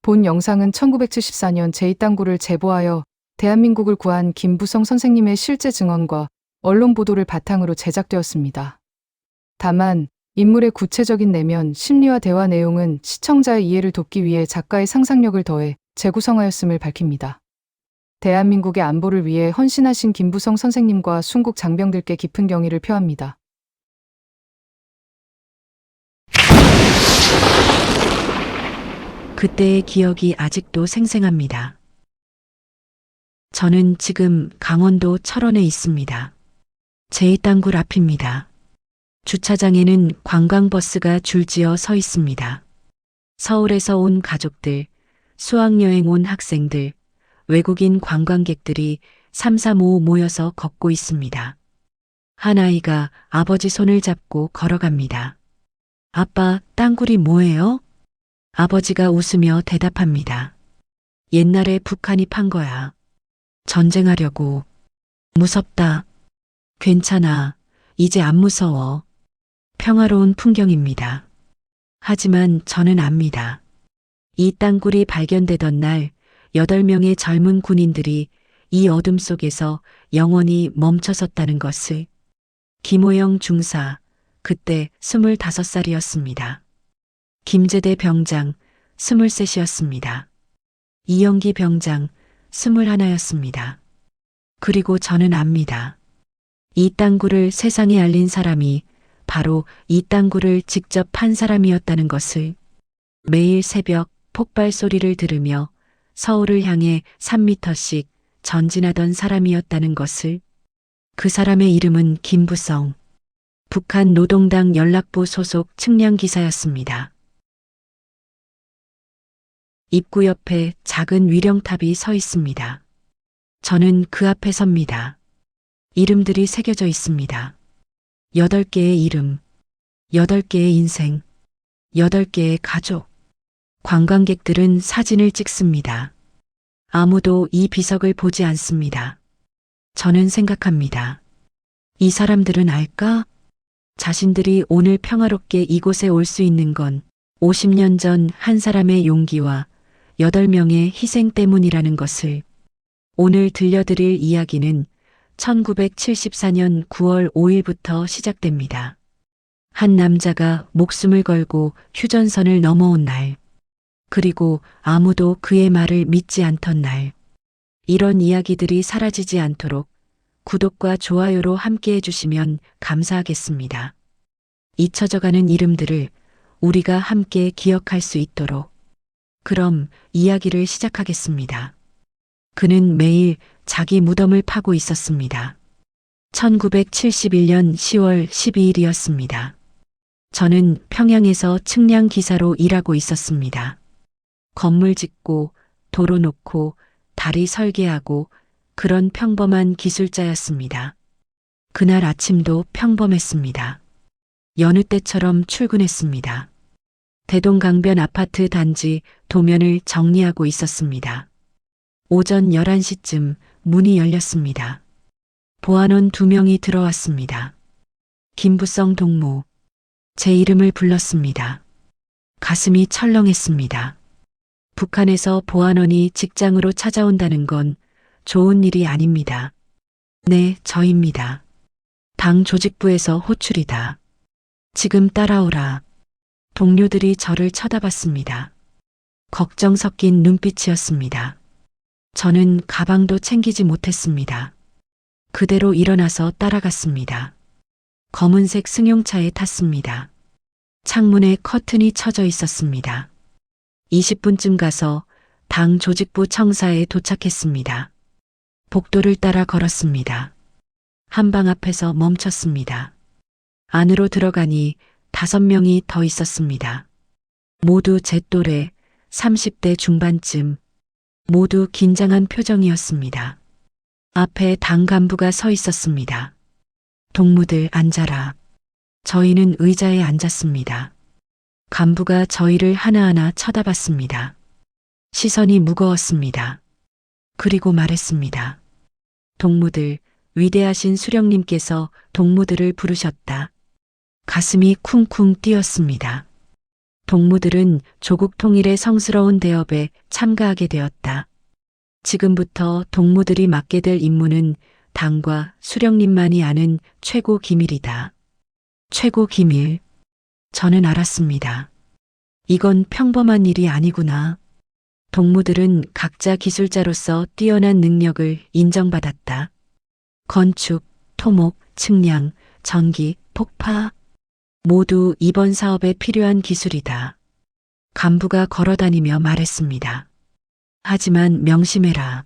본 영상은 1974년 제2땅굴을 제보하여 대한민국을 구한 김부성 선생님의 실제 증언과 언론 보도를 바탕으로 제작되었습니다. 다만 인물의 구체적인 내면, 심리와 대화 내용은 시청자의 이해를 돕기 위해 작가의 상상력을 더해 재구성하였음을 밝힙니다. 대한민국의 안보를 위해 헌신하신 김부성 선생님과 순국 장병들께 깊은 경의를 표합니다. 그때의 기억이 아직도 생생합니다. 저는 지금 강원도 철원에 있습니다. 제2땅굴 앞입니다. 주차장에는 관광버스가 줄지어 서 있습니다. 서울에서 온 가족들, 수학여행 온 학생들, 외국인 관광객들이 삼삼오오 모여서 걷고 있습니다. 한 아이가 아버지 손을 잡고 걸어갑니다. 아빠, 땅굴이 뭐예요? 아버지가 웃으며 대답합니다. 옛날에 북한이 판 거야. 전쟁하려고. 무섭다. 괜찮아. 이제 안 무서워. 평화로운 풍경입니다. 하지만 저는 압니다. 이 땅굴이 발견되던 날 8명의 젊은 군인들이 이 어둠 속에서 영원히 멈춰섰다는 것을. 김호영 중사, 그때 25살이었습니다. 김재대 병장, 23이었습니다. 이영기 병장, 21이었습니다. 그리고 저는 압니다. 이 땅굴을 세상에 알린 사람이 바로 이 땅굴을 직접 판 사람이었다는 것을. 매일 새벽 폭발 소리를 들으며 서울을 향해 3미터씩 전진하던 사람이었다는 것을. 그 사람의 이름은 김부성, 북한 노동당 연락부 소속 측량 기사였습니다. 입구 옆에 작은 위령탑이 서 있습니다. 저는 그 앞에 섭니다. 이름들이 새겨져 있습니다. 8개의 이름, 8개의 인생, 8개의 가족. 관광객들은 사진을 찍습니다. 아무도 이 비석을 보지 않습니다. 저는 생각합니다. 이 사람들은 알까? 자신들이 오늘 평화롭게 이곳에 올 수 있는 건 50년 전 한 사람의 용기와 8명의 희생 때문이라는 것을. 오늘 들려드릴 이야기는 1974년 9월 5일부터 시작됩니다. 한 남자가 목숨을 걸고 휴전선을 넘어온 날, 그리고 아무도 그의 말을 믿지 않던 날. 이런 이야기들이 사라지지 않도록 구독과 좋아요로 함께 해주시면 감사하겠습니다. 잊혀져가는 이름들을 우리가 함께 기억할 수 있도록. 그럼 이야기를 시작하겠습니다. 그는 매일 자기 무덤을 파고 있었습니다. 1971년 10월 12일이었습니다. 저는 평양에서 측량 기사로 일하고 있었습니다. 건물 짓고 도로 놓고 다리 설계하고 그런 평범한 기술자였습니다. 그날 아침도 평범했습니다. 여느 때처럼 출근했습니다. 대동강변 아파트 단지 도면을 정리하고 있었습니다. 오전 11시쯤 문이 열렸습니다. 보안원 2명이 들어왔습니다. 김부성 동무. 제 이름을 불렀습니다. 가슴이 철렁했습니다. 북한에서 보안원이 직장으로 찾아온다는 건 좋은 일이 아닙니다. 네, 저입니다. 당 조직부에서 호출이다. 지금 따라오라. 동료들이 저를 쳐다봤습니다. 걱정 섞인 눈빛이었습니다. 저는 가방도 챙기지 못했습니다. 그대로 일어나서 따라갔습니다. 검은색 승용차에 탔습니다. 창문에 커튼이 쳐져 있었습니다. 20분쯤 가서 당 조직부 청사에 도착했습니다. 복도를 따라 걸었습니다. 한방 앞에서 멈췄습니다. 안으로 들어가니 5명이 더 있었습니다. 모두 제 또래 30대 중반쯤. 모두 긴장한 표정이었습니다. 앞에 당 간부가 서 있었습니다. 동무들 앉아라. 저희는 의자에 앉았습니다. 간부가 저희를 하나하나 쳐다봤습니다. 시선이 무거웠습니다. 그리고 말했습니다. 동무들, 위대하신 수령님께서 동무들을 부르셨다. 가슴이 쿵쿵 뛰었습니다. 동무들은 조국 통일의 성스러운 대업에 참가하게 되었다. 지금부터 동무들이 맡게 될 임무는 당과 수령님만이 아는 최고 기밀이다. 최고 기밀. 저는 알았습니다. 이건 평범한 일이 아니구나. 동무들은 각자 기술자로서 뛰어난 능력을 인정받았다. 건축, 토목, 측량, 전기, 폭파. 모두 이번 사업에 필요한 기술이다. 간부가 걸어다니며 말했습니다. 하지만 명심해라.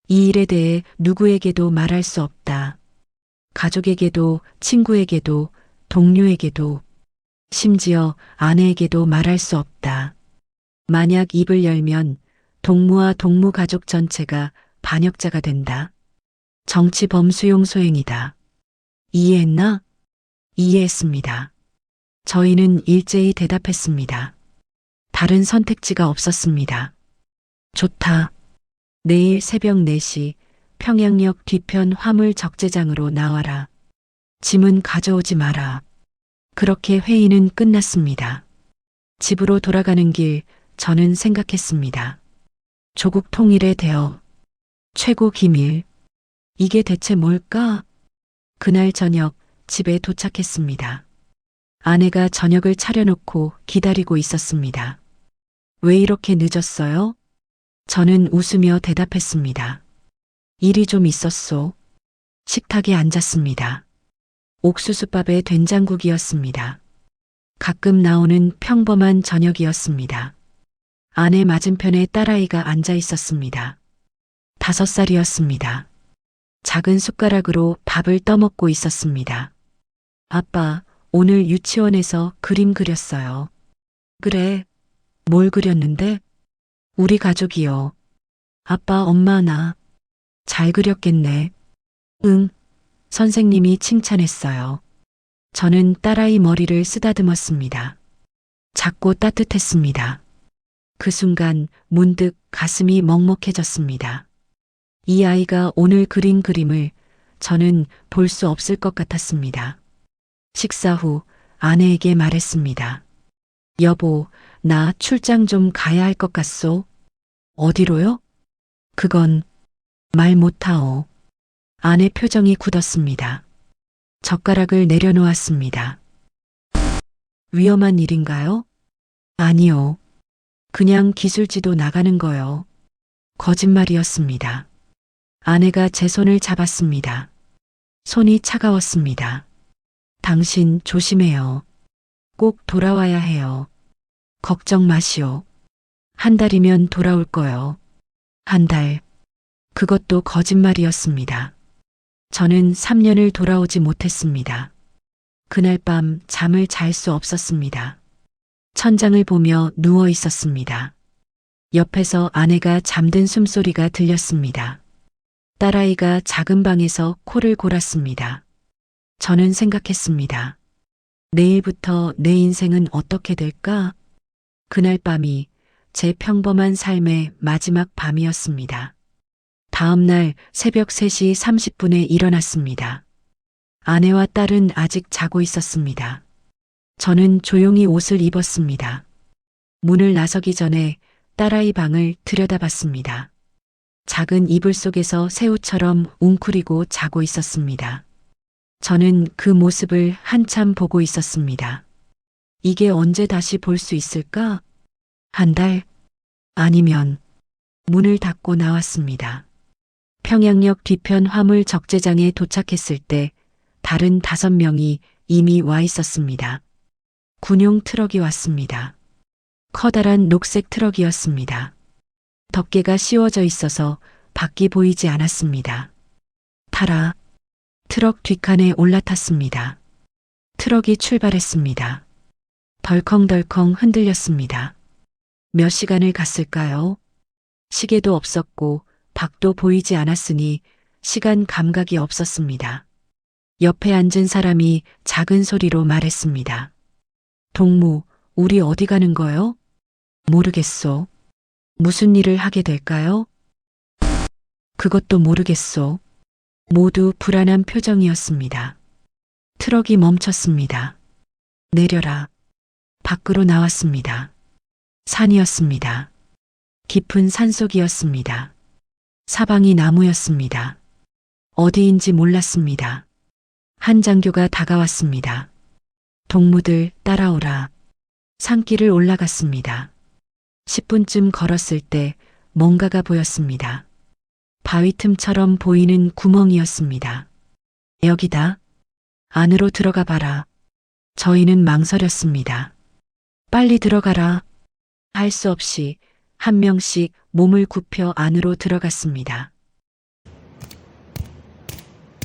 이 일에 대해 누구에게도 말할 수 없다. 가족에게도, 친구에게도, 동료에게도, 심지어 아내에게도 말할 수 없다. 만약 입을 열면 동무와 동무 가족 전체가 반역자가 된다. 정치 범수용 소행이다. 이해했나? 이해했습니다. 저희는 일제히 대답했습니다. 다른 선택지가 없었습니다. 좋다. 내일 새벽 4시 평양역 뒤편 화물 적재장으로 나와라. 짐은 가져오지 마라. 그렇게 회의는 끝났습니다. 집으로 돌아가는 길 저는 생각했습니다. 조국 통일의 대업. 최고 기밀. 이게 대체 뭘까? 그날 저녁 집에 도착했습니다. 아내가 저녁을 차려놓고 기다리고 있었습니다. 왜 이렇게 늦었어요? 저는 웃으며 대답했습니다. 일이 좀 있었소. 식탁에 앉았습니다. 옥수수밥에 된장국이었습니다. 가끔 나오는 평범한 저녁이었습니다. 아내 맞은편에 딸아이가 앉아 있었습니다. 5살이었습니다. 작은 숟가락으로 밥을 떠먹고 있었습니다. 아빠, 오늘 유치원에서 그림 그렸어요. 그래. 뭘 그렸는데? 우리 가족이요. 아빠, 엄마, 나. 잘 그렸겠네. 응. 선생님이 칭찬했어요. 저는 딸아이 머리를 쓰다듬었습니다. 작고 따뜻했습니다. 그 순간 문득 가슴이 먹먹해졌습니다. 이 아이가 오늘 그린 그림을 저는 볼 수 없을 것 같았습니다. 식사 후 아내에게 말했습니다. 여보, 나 출장 좀 가야 할 것 같소. 어디로요? 그건 말 못하오. 아내 표정이 굳었습니다. 젓가락을 내려놓았습니다. 위험한 일인가요? 아니요. 그냥 기술지도 나가는 거요. 거짓말이었습니다. 아내가 제 손을 잡았습니다. 손이 차가웠습니다. 당신 조심해요. 꼭 돌아와야 해요. 걱정 마시오. 1달이면 돌아올 거요. 1달. 그것도 거짓말이었습니다. 저는 3년을 돌아오지 못했습니다. 그날 밤 잠을 잘 수 없었습니다. 천장을 보며 누워 있었습니다. 옆에서 아내가 잠든 숨소리가 들렸습니다. 딸아이가 작은 방에서 코를 골았습니다. 저는 생각했습니다. 내일부터 내 인생은 어떻게 될까? 그날 밤이 제 평범한 삶의 마지막 밤이었습니다. 다음 날 새벽 3시 30분에 일어났습니다. 아내와 딸은 아직 자고 있었습니다. 저는 조용히 옷을 입었습니다. 문을 나서기 전에 딸아이 방을 들여다봤습니다. 작은 이불 속에서 새우처럼 웅크리고 자고 있었습니다. 저는 그 모습을 한참 보고 있었습니다. 이게 언제 다시 볼 수 있을까? 1달? 아니면 문을 닫고 나왔습니다. 평양역 뒤편 화물 적재장에 도착했을 때 다른 5명이 이미 와 있었습니다. 군용 트럭이 왔습니다. 커다란 녹색 트럭이었습니다. 덮개가 씌워져 있어서 밖이 보이지 않았습니다. 타라. 트럭 뒷칸에 올라탔습니다. 트럭이 출발했습니다. 덜컹덜컹 흔들렸습니다. 몇 시간을 갔을까요? 시계도 없었고 밖도 보이지 않았으니 시간 감각이 없었습니다. 옆에 앉은 사람이 작은 소리로 말했습니다. 동무, 우리 어디 가는 거요? 모르겠소. 무슨 일을 하게 될까요? 그것도 모르겠소. 모두 불안한 표정이었습니다. 트럭이 멈췄습니다. 내려라. 밖으로 나왔습니다. 산이었습니다. 깊은 산속이었습니다. 사방이 나무였습니다. 어디인지 몰랐습니다. 한 장교가 다가왔습니다. 동무들 따라오라. 산길을 올라갔습니다. 10분쯤 걸었을 때 뭔가가 보였습니다. 바위 틈처럼 보이는 구멍이었습니다. 여기다. 안으로 들어가 봐라. 저희는 망설였습니다. 빨리 들어가라. 할 수 없이 한 명씩 몸을 굽혀 안으로 들어갔습니다.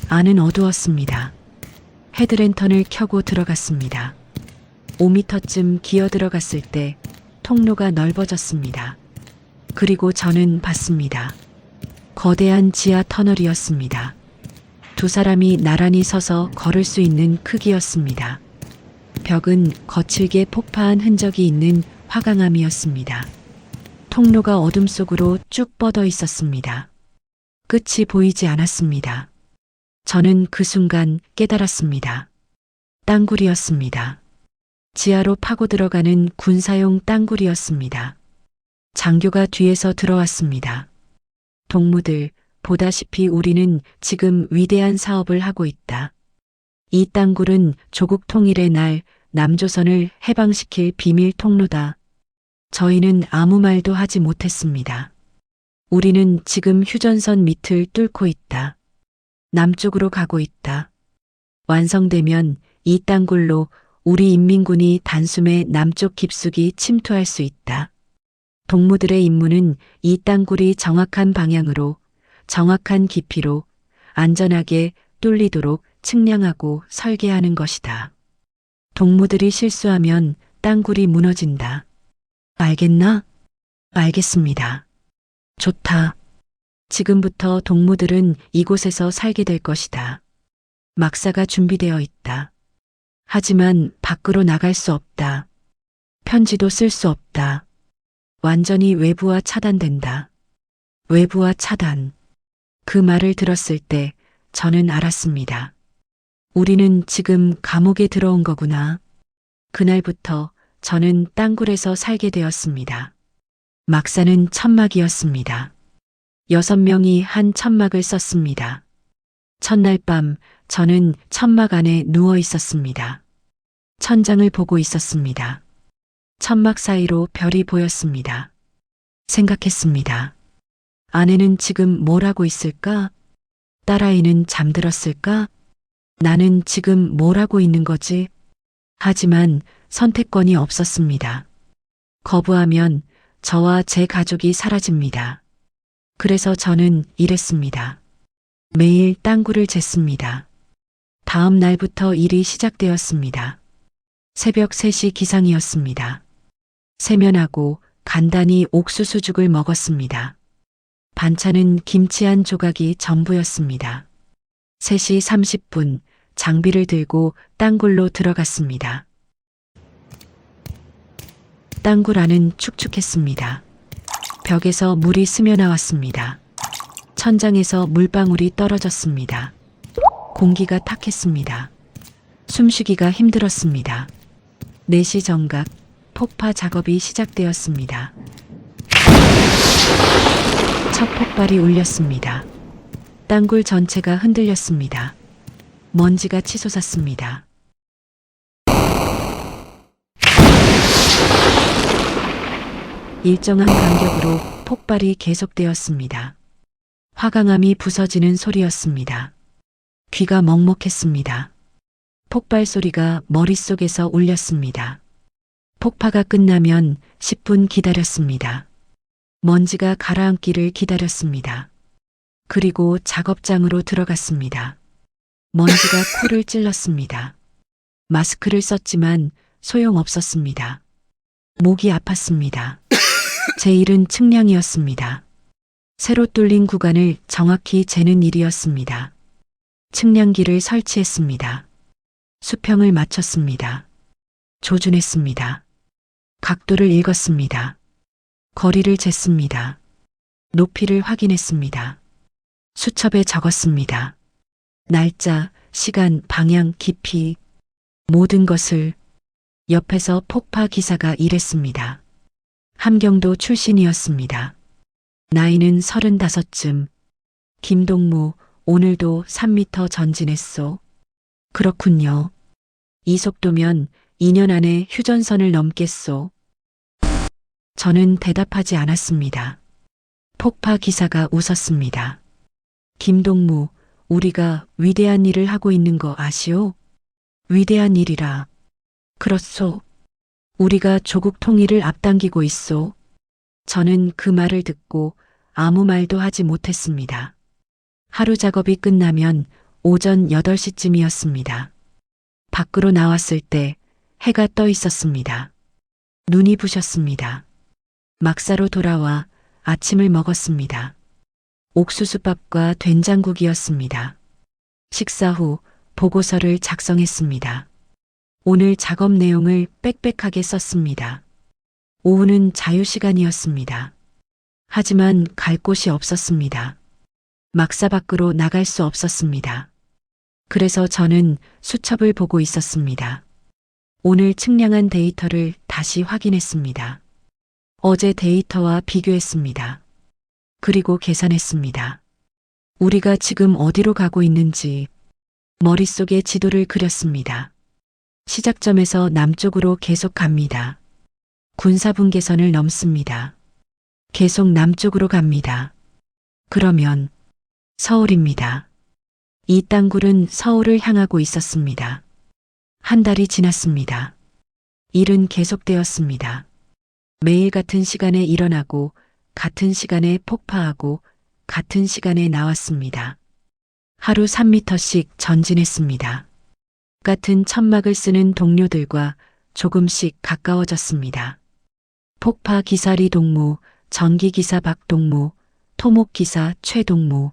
안은 어두웠습니다. 헤드랜턴을 켜고 들어갔습니다. 5미터쯤 기어 들어갔을 때 통로가 넓어졌습니다. 그리고 저는 봤습니다. 거대한 지하 터널이었습니다. 두 사람이 나란히 서서 걸을 수 있는 크기였습니다. 벽은 거칠게 폭파한 흔적이 있는 화강암이었습니다. 통로가 어둠 속으로 쭉 뻗어 있었습니다. 끝이 보이지 않았습니다. 저는 그 순간 깨달았습니다. 땅굴이었습니다. 지하로 파고 들어가는 군사용 땅굴이었습니다. 장교가 뒤에서 들어왔습니다. 동무들, 보다시피 우리는 지금 위대한 사업을 하고 있다. 이 땅굴은 조국 통일의 날 남조선을 해방시킬 비밀 통로다. 저희는 아무 말도 하지 못했습니다. 우리는 지금 휴전선 밑을 뚫고 있다. 남쪽으로 가고 있다. 완성되면 이 땅굴로 우리 인민군이 단숨에 남쪽 깊숙이 침투할 수 있다. 동무들의 임무는 이 땅굴이 정확한 방향으로, 정확한 깊이로 안전하게 뚫리도록 측량하고 설계하는 것이다. 동무들이 실수하면 땅굴이 무너진다. 알겠나? 알겠습니다. 좋다. 지금부터 동무들은 이곳에서 살게 될 것이다. 막사가 준비되어 있다. 하지만 밖으로 나갈 수 없다. 편지도 쓸 수 없다. 완전히 외부와 차단된다. 외부와 차단. 그 말을 들었을 때 저는 알았습니다. 우리는 지금 감옥에 들어온 거구나. 그날부터 저는 땅굴에서 살게 되었습니다. 막사는 천막이었습니다. 6명이 한 천막을 썼습니다. 첫날 밤 저는 천막 안에 누워 있었습니다. 천장을 보고 있었습니다. 천막 사이로 별이 보였습니다. 생각했습니다. 아내는 지금 뭘 하고 있을까? 딸아이는 잠들었을까? 나는 지금 뭘 하고 있는 거지? 하지만 선택권이 없었습니다. 거부하면 저와 제 가족이 사라집니다. 그래서 저는 이랬습니다. 매일 땅굴을 쟀습니다. 다음 날부터 일이 시작되었습니다. 새벽 3시 기상이었습니다. 세면하고 간단히 옥수수죽을 먹었습니다. 반찬은 김치 한 조각이 전부였습니다. 3시 30분 장비를 들고 땅굴로 들어갔습니다. 땅굴 안은 축축했습니다. 벽에서 물이 스며나왔습니다. 천장에서 물방울이 떨어졌습니다. 공기가 탁했습니다. 숨쉬기가 힘들었습니다. 4시 정각 폭파 작업이 시작되었습니다. 첫 폭발이 울렸습니다. 땅굴 전체가 흔들렸습니다. 먼지가 치솟았습니다. 일정한 간격으로 폭발이 계속되었습니다. 화강암이 부서지는 소리였습니다. 귀가 먹먹했습니다. 폭발 소리가 머릿속에서 울렸습니다. 폭파가 끝나면 10분 기다렸습니다. 먼지가 가라앉기를 기다렸습니다. 그리고 작업장으로 들어갔습니다. 먼지가 코를 찔렀습니다. 마스크를 썼지만 소용없었습니다. 목이 아팠습니다. 제 일은 측량이었습니다. 새로 뚫린 구간을 정확히 재는 일이었습니다. 측량기를 설치했습니다. 수평을 맞췄습니다. 조준했습니다. 각도를 읽었습니다. 거리를 쟀습니다. 높이를 확인했습니다. 수첩에 적었습니다. 날짜, 시간, 방향, 깊이, 모든 것을 옆에서 폭파 기사가 일했습니다. 함경도 출신이었습니다. 나이는 35쯤. 김동무, 오늘도 3미터 전진했소. 그렇군요. 이 속도면 2년 안에 휴전선을 넘겠소. 저는 대답하지 않았습니다. 폭파 기사가 웃었습니다. 김동무, 우리가 위대한 일을 하고 있는 거 아시오? 위대한 일이라. 그렇소. 우리가 조국 통일을 앞당기고 있소. 저는 그 말을 듣고 아무 말도 하지 못했습니다. 하루 작업이 끝나면 오전 8시쯤이었습니다. 밖으로 나왔을 때 해가 떠 있었습니다. 눈이 부셨습니다. 막사로 돌아와 아침을 먹었습니다. 옥수수밥과 된장국이었습니다. 식사 후 보고서를 작성했습니다. 오늘 작업 내용을 빽빽하게 썼습니다. 오후는 자유시간이었습니다. 하지만 갈 곳이 없었습니다. 막사 밖으로 나갈 수 없었습니다. 그래서 저는 수첩을 보고 있었습니다. 오늘 측량한 데이터를 다시 확인했습니다. 어제 데이터와 비교했습니다. 그리고 계산했습니다. 우리가 지금 어디로 가고 있는지 머릿속에 지도를 그렸습니다. 시작점에서 남쪽으로 계속 갑니다. 군사분계선을 넘습니다. 계속 남쪽으로 갑니다. 그러면 서울입니다. 이 땅굴은 서울을 향하고 있었습니다. 한 달이 지났습니다. 일은 계속되었습니다. 매일 같은 시간에 일어나고 같은 시간에 폭파하고 같은 시간에 나왔습니다. 하루 3미터씩 전진했습니다. 같은 천막을 쓰는 동료들과 조금씩 가까워졌습니다. 폭파 기사 리동무, 전기기사 박동무, 토목기사 최동무.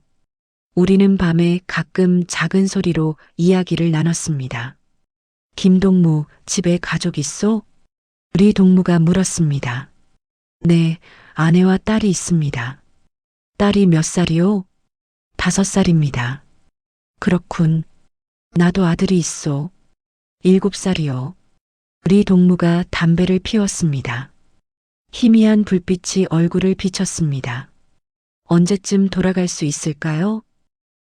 우리는 밤에 가끔 작은 소리로 이야기를 나눴습니다. 김동무, 집에 가족 있소? 우리 동무가 물었습니다. 네, 아내와 딸이 있습니다. 딸이 몇 살이요? 5살입니다. 그렇군. 나도 아들이 있소. 7살이요. 우리 동무가 담배를 피웠습니다. 희미한 불빛이 얼굴을 비쳤습니다. 언제쯤 돌아갈 수 있을까요?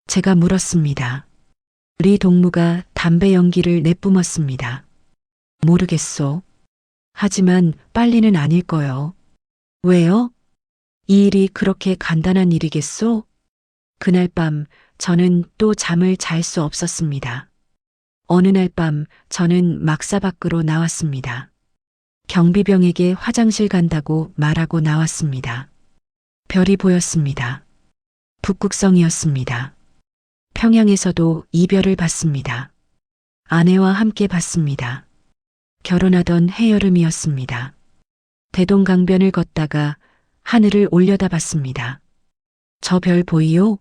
제가 물었습니다. 우리 동무가 담배 연기를 내뿜었습니다. 모르겠소. 하지만 빨리는 아닐 거요. 왜요? 이 일이 그렇게 간단한 일이겠소? 그날 밤 저는 또 잠을 잘 수 없었습니다. 어느 날 밤 저는 막사 밖으로 나왔습니다. 경비병에게 화장실 간다고 말하고 나왔습니다. 별이 보였습니다. 북극성이었습니다. 평양에서도 이별을 봤습니다. 아내와 함께 봤습니다. 결혼하던 해여름이었습니다. 대동강변을 걷다가 하늘을 올려다봤습니다. 저 별 보이요?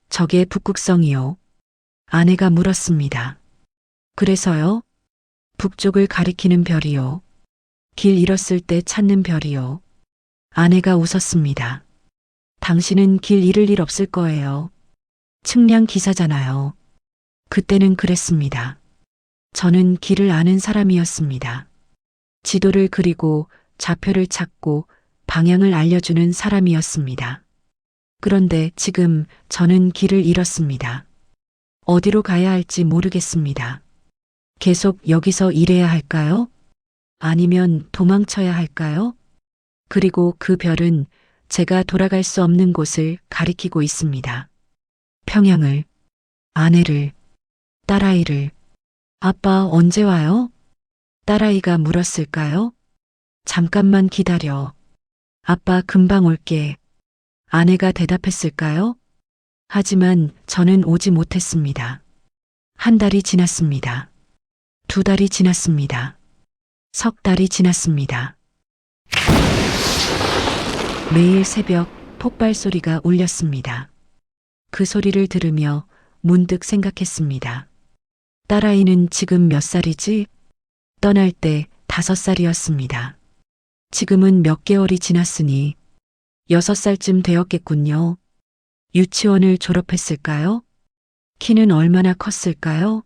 저게 북극성이요. 아내가 물었습니다. 그래서요? 북쪽을 가리키는 별이요. 길 잃었을 때 찾는 별이요. 아내가 웃었습니다. 당신은 길 잃을 일 없을 거예요. 측량 기사잖아요. 그때는 그랬습니다. 저는 길을 아는 사람이었습니다. 지도를 그리고 좌표를 찾고 방향을 알려주는 사람이었습니다. 그런데 지금 저는 길을 잃었습니다. 어디로 가야 할지 모르겠습니다. 계속 여기서 일해야 할까요? 아니면 도망쳐야 할까요? 그리고 그 별은 제가 돌아갈 수 없는 곳을 가리키고 있습니다. 평양을, 아내를, 딸아이를. 아빠 언제 와요? 딸아이가 물었을까요? 잠깐만 기다려. 아빠 금방 올게. 아내가 대답했을까요? 하지만 저는 오지 못했습니다. 한 달이 지났습니다. 2달이 지났습니다. 석 달이 지났습니다. 매일 새벽 폭발 소리가 울렸습니다. 그 소리를 들으며 문득 생각했습니다. 딸아이는 지금 몇 살이지? 떠날 때 5살이었습니다. 지금은 몇 개월이 지났으니 6살쯤 되었겠군요. 유치원을 졸업했을까요? 키는 얼마나 컸을까요?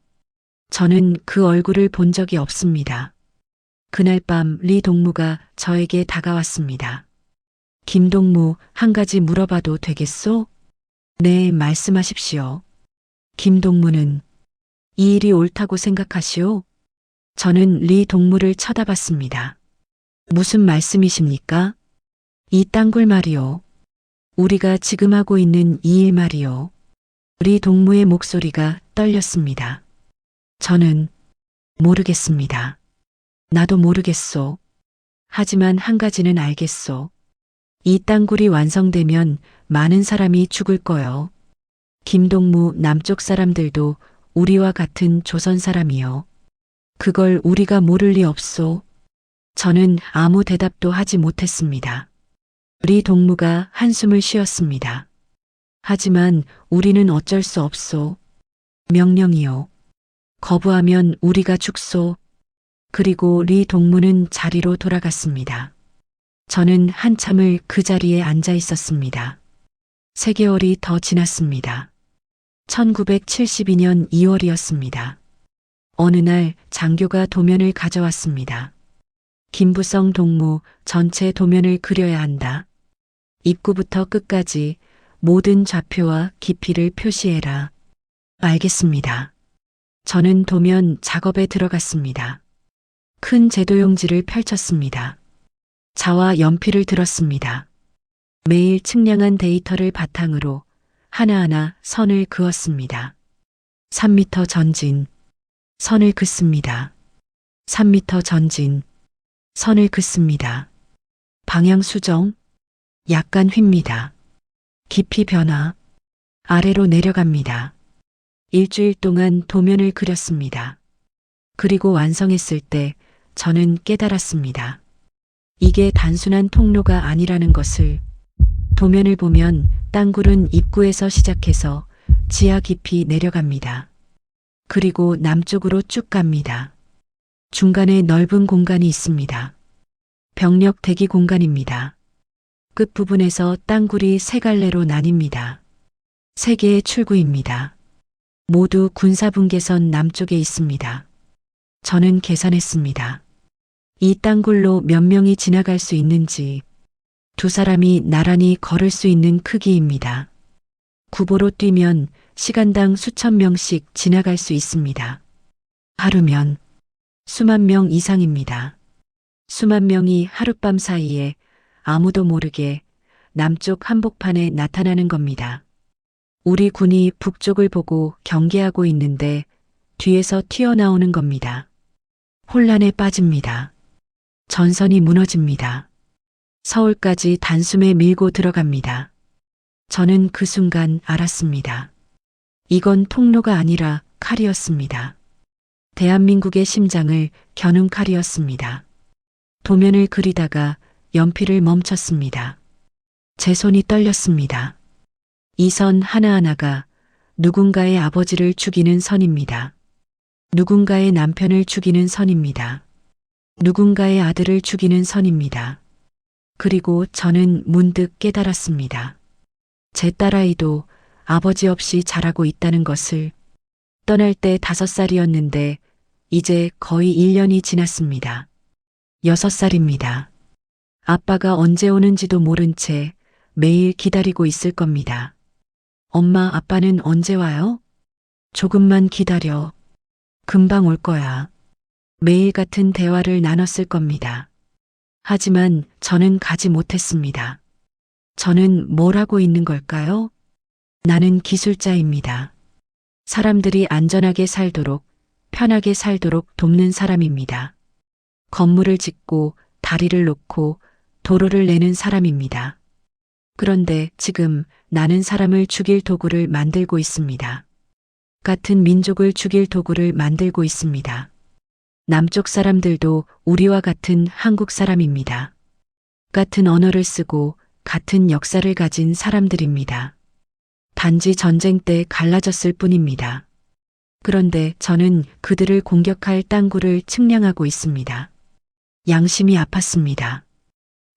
저는 그 얼굴을 본 적이 없습니다. 그날 밤 리 동무가 저에게 다가왔습니다. 김동무, 한 가지 물어봐도 되겠소? 네, 말씀하십시오. 김동무는 이 일이 옳다고 생각하시오? 저는 리 동무를 쳐다봤습니다. 무슨 말씀이십니까? 이 땅굴 말이요. 우리가 지금 하고 있는 이 일 말이요. 리 동무의 목소리가 떨렸습니다. 저는 모르겠습니다. 나도 모르겠소. 하지만 한 가지는 알겠소. 이 땅굴이 완성되면 많은 사람이 죽을 거요. 김동무 남쪽 사람들도 우리와 같은 조선 사람이요. 그걸 우리가 모를 리 없소. 저는 아무 대답도 하지 못했습니다. 리 동무가 한숨을 쉬었습니다. 하지만 우리는 어쩔 수 없소. 명령이요. 거부하면 우리가 죽소. 그리고 리 동무는 자리로 돌아갔습니다. 저는 한참을 그 자리에 앉아 있었습니다. 3개월이 더 지났습니다. 1972년 2월이었습니다. 어느 날 장교가 도면을 가져왔습니다. 김부성 동무 전체 도면을 그려야 한다. 입구부터 끝까지 모든 좌표와 깊이를 표시해라. 알겠습니다. 저는 도면 작업에 들어갔습니다. 큰 제도용지를 펼쳤습니다. 자와 연필을 들었습니다. 매일 측량한 데이터를 바탕으로 하나하나 선을 그었습니다. 3m 전진, 선을 긋습니다. 3m 전진, 선을 긋습니다. 방향 수정, 약간 휩니다. 깊이 변화, 아래로 내려갑니다. 일주일 동안 도면을 그렸습니다. 그리고 완성했을 때 저는 깨달았습니다. 이게 단순한 통로가 아니라는 것을. 도면을 보면 땅굴은 입구에서 시작해서 지하 깊이 내려갑니다. 그리고 남쪽으로 쭉 갑니다. 중간에 넓은 공간이 있습니다. 병력 대기 공간입니다. 끝부분에서 땅굴이 3갈래로 나뉩니다. 3개의 출구입니다. 모두 군사분계선 남쪽에 있습니다. 저는 계산했습니다. 이 땅굴로 몇 명이 지나갈 수 있는지 2사람이 나란히 걸을 수 있는 크기입니다. 구보로 뛰면 시간당 수천 명씩 지나갈 수 있습니다. 하루면 수만 명 이상입니다. 수만 명이 하룻밤 사이에 아무도 모르게 남쪽 한복판에 나타나는 겁니다. 우리 군이 북쪽을 보고 경계하고 있는데 뒤에서 튀어나오는 겁니다. 혼란에 빠집니다. 전선이 무너집니다. 서울까지 단숨에 밀고 들어갑니다. 저는 그 순간 알았습니다. 이건 통로가 아니라 칼이었습니다. 대한민국의 심장을 겨눈 칼이었습니다. 도면을 그리다가 연필을 멈췄습니다. 제 손이 떨렸습니다. 이 선 하나하나가 누군가의 아버지를 죽이는 선입니다. 누군가의 남편을 죽이는 선입니다. 누군가의 아들을 죽이는 선입니다. 그리고 저는 문득 깨달았습니다. 제 딸아이도 아버지 없이 자라고 있다는 것을. 떠날 때 5살이었는데 이제 거의 1년이 지났습니다. 6살입니다. 아빠가 언제 오는지도 모른 채 매일 기다리고 있을 겁니다. 엄마, 아빠는 언제 와요? 조금만 기다려. 금방 올 거야. 매일 같은 대화를 나눴을 겁니다. 하지만 저는 가지 못했습니다. 저는 뭘 하고 있는 걸까요? 나는 기술자입니다. 사람들이 안전하게 살도록, 편하게 살도록 돕는 사람입니다. 건물을 짓고 다리를 놓고 도로를 내는 사람입니다. 그런데 지금 나는 사람을 죽일 도구를 만들고 있습니다. 같은 민족을 죽일 도구를 만들고 있습니다. 남쪽 사람들도 우리와 같은 한국 사람입니다. 같은 언어를 쓰고 같은 역사를 가진 사람들입니다. 단지 전쟁 때 갈라졌을 뿐입니다. 그런데 저는 그들을 공격할 땅굴을 측량하고 있습니다. 양심이 아팠습니다.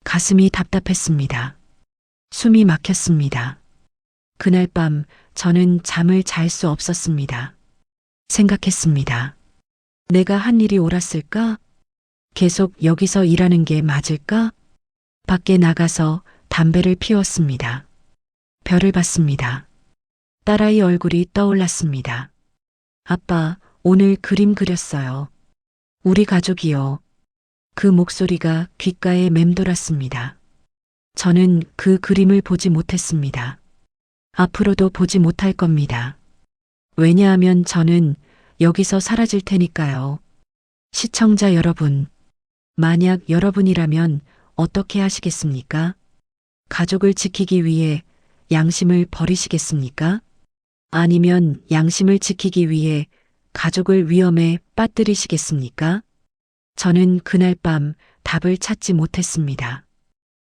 가슴이 답답했습니다. 숨이 막혔습니다. 그날 밤 저는 잠을 잘 수 없었습니다. 생각했습니다. 내가 한 일이 옳았을까? 계속 여기서 일하는 게 맞을까? 밖에 나가서 담배를 피웠습니다. 별을 봤습니다. 딸아이 얼굴이 떠올랐습니다. 아빠, 오늘 그림 그렸어요. 우리 가족이요. 그 목소리가 귓가에 맴돌았습니다. 저는 그 그림을 보지 못했습니다. 앞으로도 보지 못할 겁니다. 왜냐하면 저는 여기서 사라질 테니까요. 시청자 여러분, 만약 여러분이라면 어떻게 하시겠습니까? 가족을 지키기 위해 양심을 버리시겠습니까? 아니면 양심을 지키기 위해 가족을 위험에 빠뜨리시겠습니까? 저는 그날 밤 답을 찾지 못했습니다.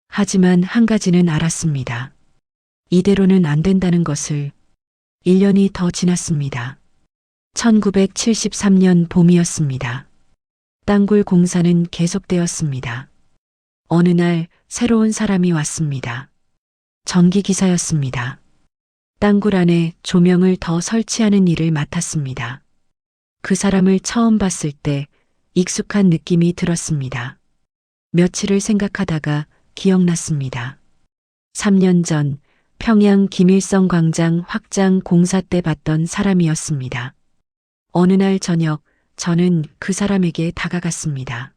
하지만 한 가지는 알았습니다. 이대로는 안 된다는 것을. 1년이 더 지났습니다. 1973년 봄이었습니다. 땅굴 공사는 계속되었습니다. 어느 날 새로운 사람이 왔습니다. 전기기사였습니다. 땅굴 안에 조명을 더 설치하는 일을 맡았습니다. 그 사람을 처음 봤을 때 익숙한 느낌이 들었습니다. 며칠을 생각하다가 기억났습니다. 3년 전 평양 김일성 광장 확장 공사 때 봤던 사람이었습니다. 어느 날 저녁 저는 그 사람에게 다가갔습니다.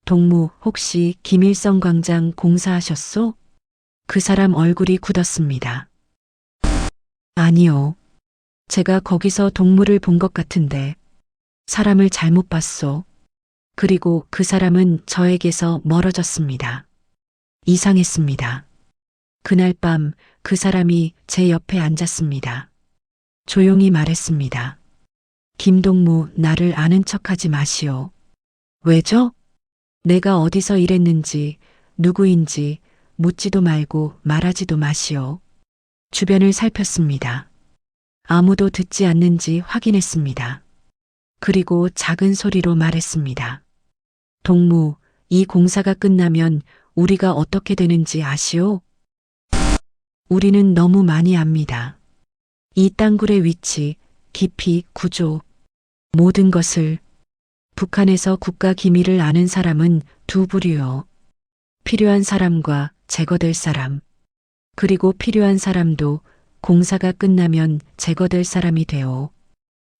동무, 혹시 김일성 광장 공사하셨소? 그 사람 얼굴이 굳었습니다. 아니요. 제가 거기서 동물을 본 것 같은데 사람을 잘못 봤소. 그리고 그 사람은 저에게서 멀어졌습니다. 이상했습니다. 그날 밤 그 사람이 제 옆에 앉았습니다. 조용히 말했습니다. 김동무, 나를 아는 척하지 마시오. 왜죠? 내가 어디서 일했는지, 누구인지 묻지도 말고 말하지도 마시오. 주변을 살폈습니다. 아무도 듣지 않는지 확인했습니다. 그리고 작은 소리로 말했습니다. 동무, 이 공사가 끝나면 우리가 어떻게 되는지 아시오? 우리는 너무 많이 압니다. 이 땅굴의 위치, 깊이, 구조, 모든 것을. 북한에서 국가 기밀을 아는 사람은 두 부류요. 필요한 사람과 제거될 사람. 그리고 필요한 사람도 공사가 끝나면 제거될 사람이 되오.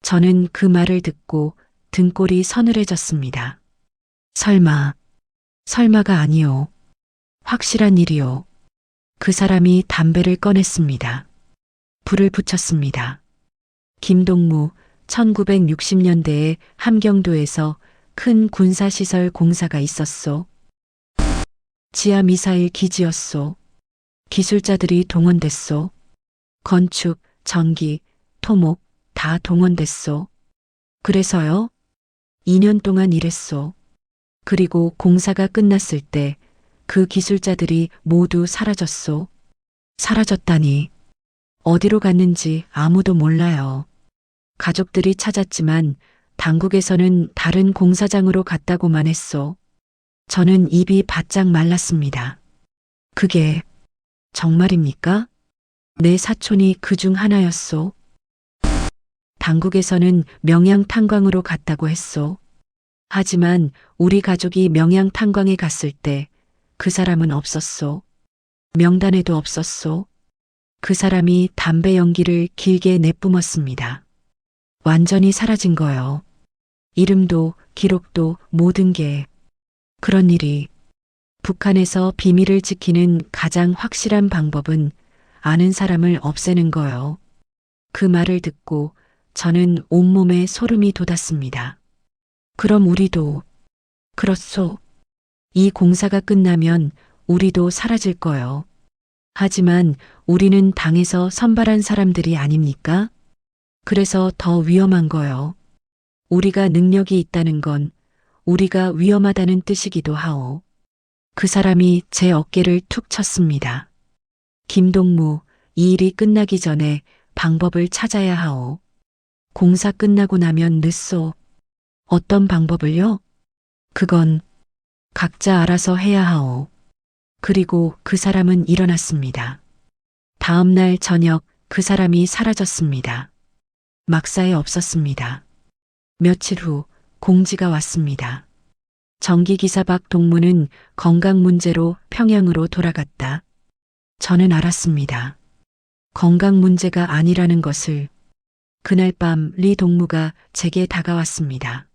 저는 그 말을 듣고 등골이 서늘해졌습니다. 설마가 아니오. 확실한 일이오. 그 사람이 담배를 꺼냈습니다. 불을 붙였습니다. 김동무, 1960년대에 함경도에서 큰 군사시설 공사가 있었소. 지하미사일 기지였소. 기술자들이 동원됐소. 건축, 전기, 토목 다 동원됐소. 그래서요? 2년 동안 일했소. 그리고 공사가 끝났을 때 그 기술자들이 모두 사라졌소. 사라졌다니. 어디로 갔는지 아무도 몰라요. 가족들이 찾았지만 당국에서는 다른 공사장으로 갔다고만 했소. 저는 입이 바짝 말랐습니다. 그게 정말입니까? 내 사촌이 그중 하나였소. 당국에서는 명양 탄광으로 갔다고 했소. 하지만 우리 가족이 명양 탄광에 갔을 때 그 사람은 없었소. 명단에도 없었소. 그 사람이 담배 연기를 길게 내뿜었습니다. 완전히 사라진 거요. 이름도 기록도 모든 게. 그런 일이. 북한에서 비밀을 지키는 가장 확실한 방법은 아는 사람을 없애는 거요. 그 말을 듣고 저는 온몸에 소름이 돋았습니다. 그럼 우리도. 그렇소. 이 공사가 끝나면 우리도 사라질 거요. 하지만 우리는 당에서 선발한 사람들이 아닙니까? 그래서 더 위험한 거요. 우리가 능력이 있다는 건 우리가 위험하다는 뜻이기도 하오. 그 사람이 제 어깨를 툭 쳤습니다. 김동무, 이 일이 끝나기 전에 방법을 찾아야 하오. 공사 끝나고 나면 늦소. 어떤 방법을요? 그건 각자 알아서 해야 하오. 그리고 그 사람은 일어났습니다. 다음 날 저녁 그 사람이 사라졌습니다. 막사에 없었습니다. 며칠 후 공지가 왔습니다. 전기기사 박 동무는 건강 문제로 평양으로 돌아갔다. 저는 알았습니다. 건강 문제가 아니라는 것을. 그날 밤 리 동무가 제게 다가왔습니다.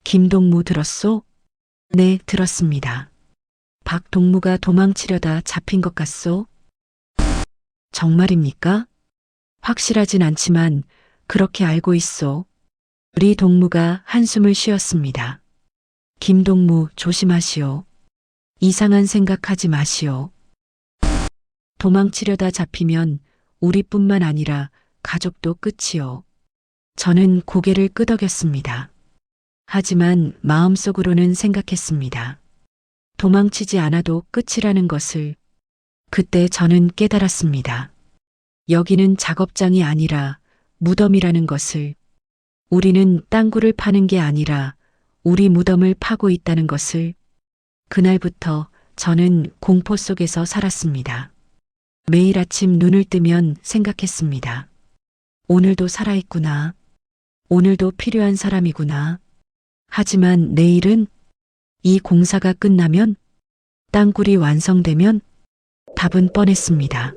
김동무 들었소? 네, 들었습니다. 박 동무가 도망치려다 잡힌 것 같소? 정말입니까? 확실하진 않지만 그렇게 알고 있소. 리 동무가 한숨을 쉬었습니다. 김동무 조심하시오. 이상한 생각하지 마시오. 도망치려다 잡히면 우리뿐만 아니라 가족도 끝이요. 저는 고개를 끄덕였습니다. 하지만 마음속으로는 생각했습니다. 도망치지 않아도 끝이라는 것을. 그때 저는 깨달았습니다. 여기는 작업장이 아니라 무덤이라는 것을. 우리는 땅굴을 파는 게 아니라 우리 무덤을 파고 있다는 것을. 그날부터 저는 공포 속에서 살았습니다. 매일 아침 눈을 뜨면 생각했습니다. 오늘도 살아있구나. 오늘도 필요한 사람이구나. 하지만 내일은? 이 공사가 끝나면? 땅굴이 완성되면? 답은 뻔했습니다.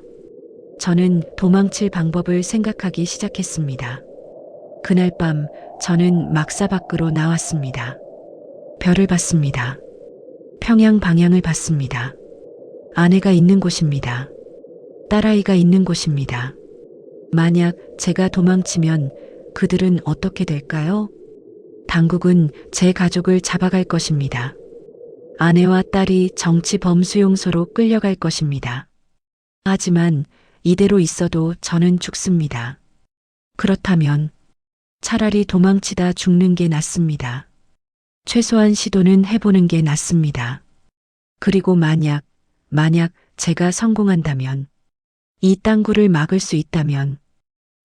저는 도망칠 방법을 생각하기 시작했습니다. 그날 밤 저는 막사 밖으로 나왔습니다. 별을 봤습니다. 평양 방향을 봤습니다. 아내가 있는 곳입니다. 딸아이가 있는 곳입니다. 만약 제가 도망치면 그들은 어떻게 될까요? 당국은 제 가족을 잡아갈 것입니다. 아내와 딸이 정치 범수용소로 끌려갈 것입니다. 하지만 이대로 있어도 저는 죽습니다. 그렇다면 차라리 도망치다 죽는 게 낫습니다. 최소한 시도는 해보는 게 낫습니다. 그리고 만약 제가 성공한다면, 이 땅굴을 막을 수 있다면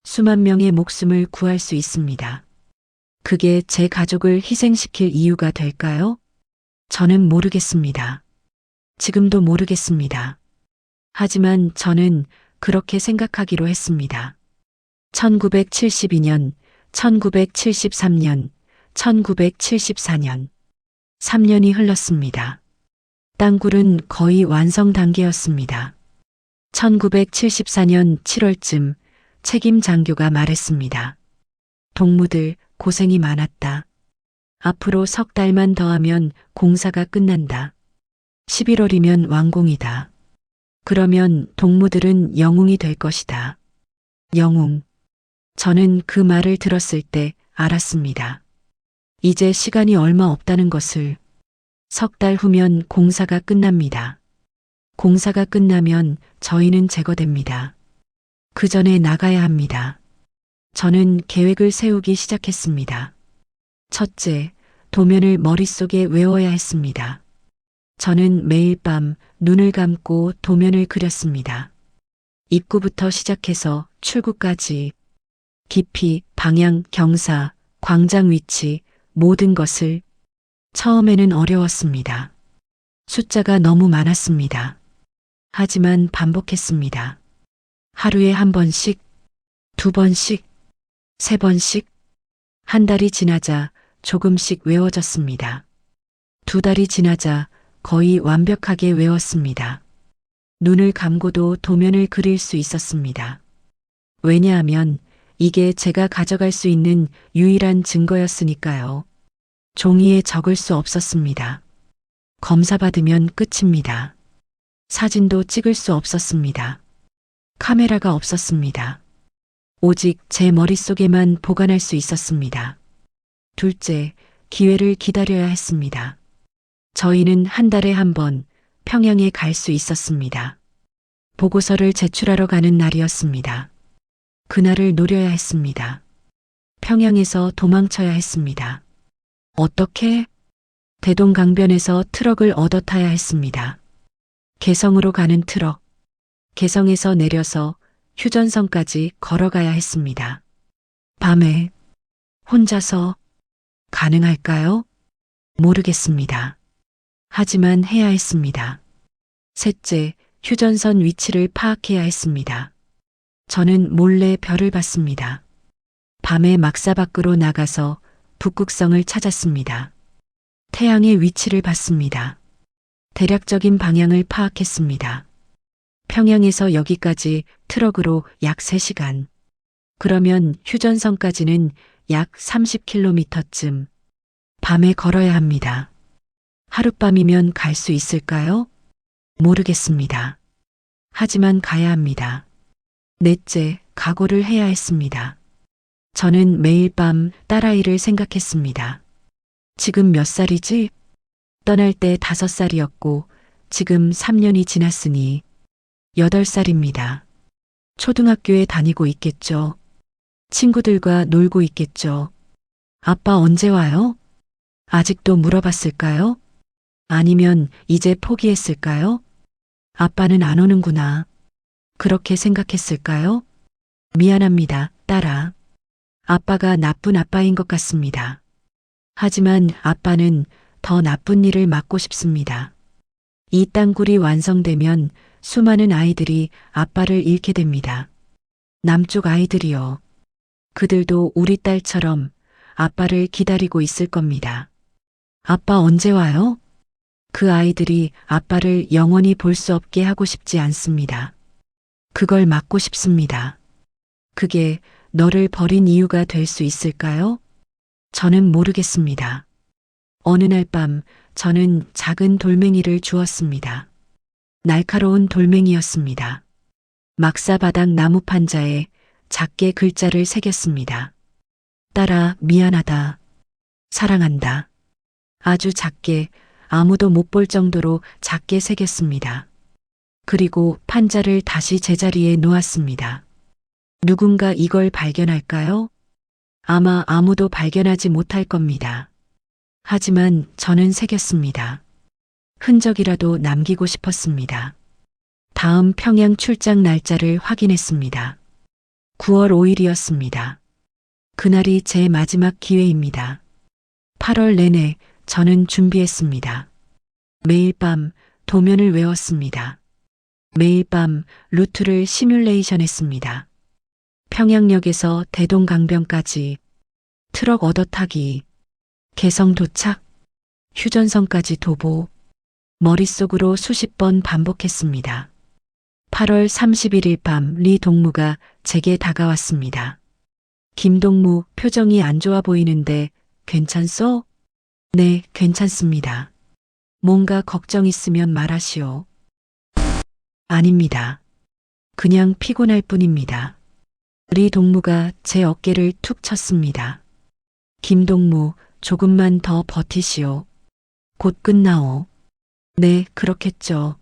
수만 명의 목숨을 구할 수 있습니다. 그게 제 가족을 희생시킬 이유가 될까요? 저는 모르겠습니다. 지금도 모르겠습니다. 하지만 저는 그렇게 생각하기로 했습니다. 1972년, 1973년, 1974년. 3년이 흘렀습니다. 땅굴은 거의 완성 단계였습니다. 1974년 7월쯤 책임 장교가 말했습니다. 동무들 고생이 많았다. 앞으로 석 달만 더하면 공사가 끝난다. 11월이면 완공이다. 그러면 동무들은 영웅이 될 것이다. 영웅. 저는 그 말을 들었을 때 알았습니다. 이제 시간이 얼마 없다는 것을. 석 달 후면 공사가 끝납니다. 공사가 끝나면 저희는 제거됩니다. 그 전에 나가야 합니다. 저는 계획을 세우기 시작했습니다. 첫째, 도면을 머릿속에 외워야 했습니다. 저는 매일 밤 눈을 감고 도면을 그렸습니다. 입구부터 시작해서 출구까지 깊이, 방향, 경사, 광장 위치, 모든 것을. 처음에는 어려웠습니다. 숫자가 너무 많았습니다. 하지만 반복했습니다. 하루에 한 번씩, 두 번씩, 세 번씩. 한 달이 지나자 조금씩 외워졌습니다. 두 달이 지나자 거의 완벽하게 외웠습니다. 눈을 감고도 도면을 그릴 수 있었습니다. 왜냐하면 이게 제가 가져갈 수 있는 유일한 증거였으니까요. 종이에 적을 수 없었습니다. 검사받으면 끝입니다. 사진도 찍을 수 없었습니다. 카메라가 없었습니다. 오직 제 머릿속에만 보관할 수 있었습니다. 둘째, 기회를 기다려야 했습니다. 저희는 한 달에 한 번 평양에 갈 수 있었습니다. 보고서를 제출하러 가는 날이었습니다. 그날을 노려야 했습니다. 평양에서 도망쳐야 했습니다. 어떻게? 대동강변에서 트럭을 얻어 타야 했습니다. 개성으로 가는 트럭. 개성에서 내려서 휴전선까지 걸어가야 했습니다. 밤에 혼자서 가능할까요? 모르겠습니다. 하지만 해야 했습니다. 셋째, 휴전선 위치를 파악해야 했습니다. 저는 몰래 별을 봤습니다. 밤에 막사 밖으로 나가서 북극성을 찾았습니다. 태양의 위치를 봤습니다. 대략적인 방향을 파악했습니다. 평양에서 여기까지 트럭으로 약 3시간. 그러면 휴전선까지는 약 30km쯤. 밤에 걸어야 합니다. 하룻밤이면 갈 수 있을까요? 모르겠습니다. 하지만 가야 합니다. 넷째, 각오를 해야 했습니다. 저는 매일 밤 딸아이를 생각했습니다. 지금 몇 살이지? 떠날 때 5살이었고 지금 3년이 지났으니 8살입니다. 초등학교에 다니고 있겠죠. 친구들과 놀고 있겠죠. 아빠 언제 와요? 아직도 물어봤을까요? 아니면 이제 포기했을까요? 아빠는 안 오는구나. 그렇게 생각했을까요? 미안합니다, 딸아. 아빠가 나쁜 아빠인 것 같습니다. 하지만 아빠는 더 나쁜 일을 막고 싶습니다. 이 땅굴이 완성되면 수많은 아이들이 아빠를 잃게 됩니다. 남쪽 아이들이요. 그들도 우리 딸처럼 아빠를 기다리고 있을 겁니다. 아빠 언제 와요? 그 아이들이 아빠를 영원히 볼 수 없게 하고 싶지 않습니다. 그걸 막고 싶습니다. 그게 너를 버린 이유가 될 수 있을까요? 저는 모르겠습니다. 어느 날 밤 저는 작은 돌멩이를 주었습니다. 날카로운 돌멩이였습니다. 막사바닥 나무 판자에 작게 글자를 새겼습니다. 딸아, 미안하다. 사랑한다. 아주 작게, 아무도 못 볼 정도로 작게 새겼습니다. 그리고 판자를 다시 제자리에 놓았습니다. 누군가 이걸 발견할까요? 아마 아무도 발견하지 못할 겁니다. 하지만 저는 새겼습니다. 흔적이라도 남기고 싶었습니다. 다음 평양 출장 날짜를 확인했습니다. 9월 5일이었습니다. 그날이 제 마지막 기회입니다. 8월 내내 저는 준비했습니다. 매일 밤 도면을 외웠습니다. 매일 밤 루트를 시뮬레이션 했습니다. 평양역에서 대동강변까지, 트럭 얻어타기, 개성 도착, 휴전선까지 도보, 머릿속으로 수십 번 반복했습니다. 8월 31일 밤 리 동무가 제게 다가왔습니다. 김동무, 표정이 안 좋아 보이는데 괜찮소? 네, 괜찮습니다. 뭔가 걱정 있으면 말하시오. 아닙니다. 그냥 피곤할 뿐입니다. 리 동무가 제 어깨를 툭 쳤습니다. 김동무, 조금만 더 버티시오. 곧 끝나오. 네, 그렇겠죠.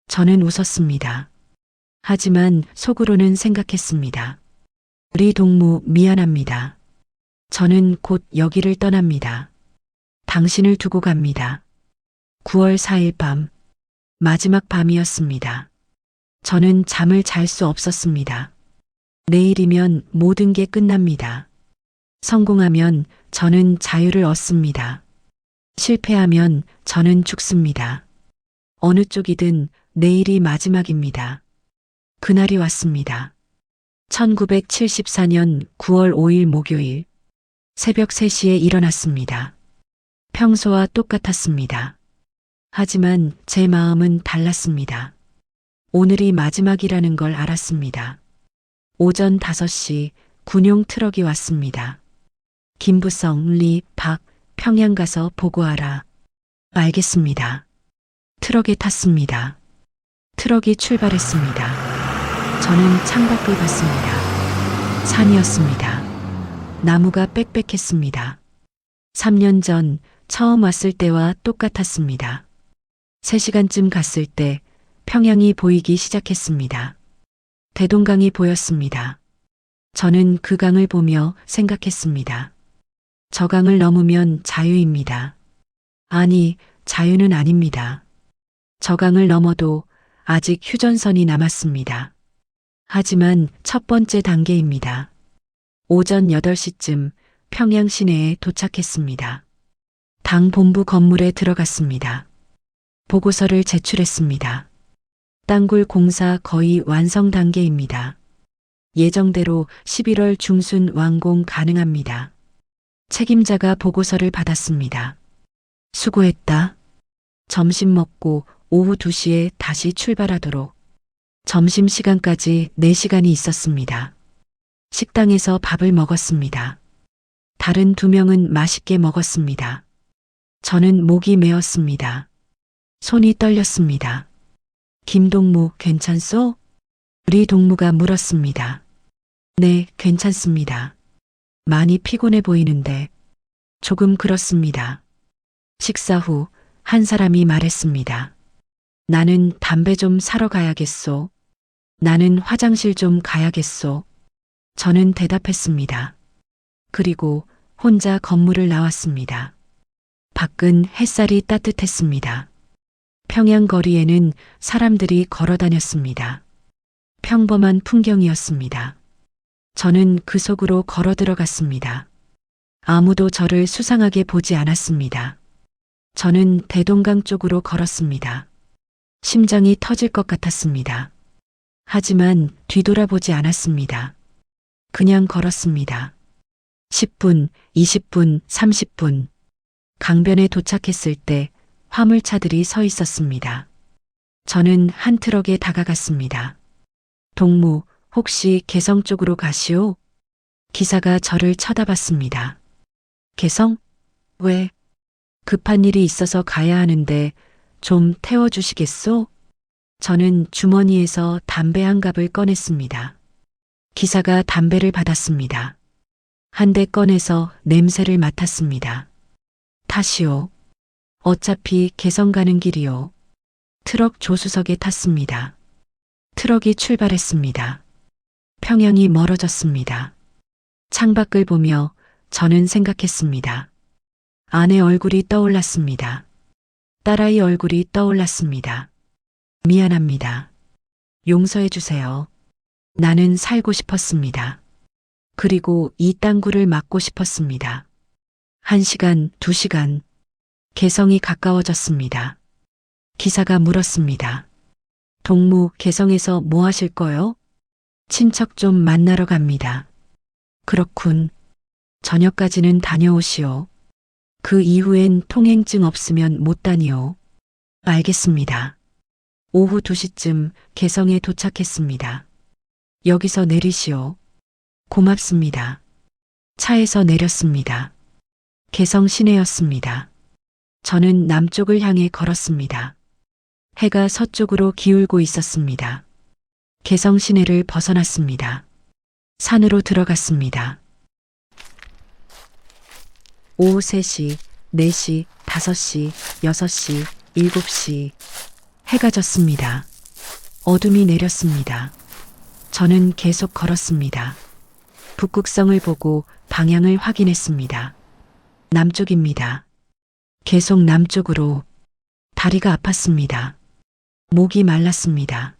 저는 웃었습니다. 하지만 속으로는 생각했습니다. 리 동무, 미안합니다. 저는 곧 여기를 떠납니다. 당신을 두고 갑니다. 9월 4일 밤, 마지막 밤이었습니다. 저는 잠을 잘 수 없었습니다. 내일이면 모든 게 끝납니다. 성공하면 저는 자유를 얻습니다. 실패하면 저는 죽습니다. 어느 쪽이든 내일이 마지막입니다. 그날이 왔습니다. 1974년 9월 5일 목요일, 새벽 3시에 일어났습니다. 평소와 똑같았습니다. 하지만 제 마음은 달랐습니다. 오늘이 마지막이라는 걸 알았습니다. 오전 5시 군용 트럭이 왔습니다. 김부성, 리, 박, 평양 가서 보고하라. 알겠습니다. 트럭에 탔습니다. 트럭이 출발했습니다. 저는 창밖을 봤습니다. 산이었습니다. 나무가 빽빽했습니다. 3년 전 처음 왔을 때와 똑같았습니다. 3시간쯤 갔을 때 평양이 보이기 시작했습니다. 대동강이 보였습니다. 저는 그 강을 보며 생각했습니다. 저 강을 넘으면 자유입니다. 아니, 자유는 아닙니다. 저 강을 넘어도 아직 휴전선이 남았습니다. 하지만 첫 번째 단계입니다. 오전 8시쯤 평양 시내에 도착했습니다. 당 본부 건물에 들어갔습니다. 보고서를 제출했습니다. 땅굴 공사 거의 완성 단계입니다. 예정대로 11월 중순 완공 가능합니다. 책임자가 보고서를 받았습니다. 수고했다. 점심 먹고 오후 2시에 다시 출발하도록. 점심시간까지 4시간이 있었습니다. 식당에서 밥을 먹었습니다. 다른 2명은 맛있게 먹었습니다. 저는 목이 메었습니다. 손이 떨렸습니다. 김동무 괜찮소? 우리 동무가 물었습니다. 네, 괜찮습니다. 많이 피곤해 보이는데 조금 그렇습니다. 식사 후 한 사람이 말했습니다. 나는 담배 좀 사러 가야겠소. 나는 화장실 좀 가야겠소. 저는 대답했습니다. 그리고 혼자 건물을 나왔습니다. 밖은 햇살이 따뜻했습니다. 평양 거리에는 사람들이 걸어 다녔습니다. 평범한 풍경이었습니다. 저는 그 속으로 걸어 들어갔습니다. 아무도 저를 수상하게 보지 않았습니다. 저는 대동강 쪽으로 걸었습니다. 심장이 터질 것 같았습니다. 하지만 뒤돌아보지 않았습니다. 그냥 걸었습니다. 10분, 20분, 30분. 강변에 도착했을 때 화물차들이 서 있었습니다. 저는 한 트럭에 다가갔습니다. 동무, 혹시 개성 쪽으로 가시오? 기사가 저를 쳐다봤습니다. 개성? 왜? 급한 일이 있어서 가야 하는데 좀 태워주시겠소? 저는 주머니에서 담배 한 갑을 꺼냈습니다. 기사가 담배를 받았습니다. 한 대 꺼내서 냄새를 맡았습니다. 타시오. 어차피 개성 가는 길이요. 트럭 조수석에 탔습니다. 트럭이 출발했습니다. 평양이 멀어졌습니다. 창밖을 보며 저는 생각했습니다. 아내 얼굴이 떠올랐습니다. 딸아이 얼굴이 떠올랐습니다. 미안합니다. 용서해 주세요. 나는 살고 싶었습니다. 그리고 이 땅굴을 막고 싶었습니다. 1시간, 2시간. 개성이 가까워졌습니다. 기사가 물었습니다. 동무, 개성에서 뭐 하실 거요? 친척 좀 만나러 갑니다. 그렇군. 저녁까지는 다녀오시오. 그 이후엔 통행증 없으면 못 다니오. 알겠습니다. 오후 2시쯤 개성에 도착했습니다. 여기서 내리시오. 고맙습니다. 차에서 내렸습니다. 개성 시내였습니다. 저는 남쪽을 향해 걸었습니다. 해가 서쪽으로 기울고 있었습니다. 개성 시내를 벗어났습니다. 산으로 들어갔습니다. 오후 3시, 4시, 5시, 6시, 7시. 해가 졌습니다. 어둠이 내렸습니다. 저는 계속 걸었습니다. 북극성을 보고 방향을 확인했습니다. 남쪽입니다. 계속 남쪽으로. 다리가 아팠습니다. 목이 말랐습니다.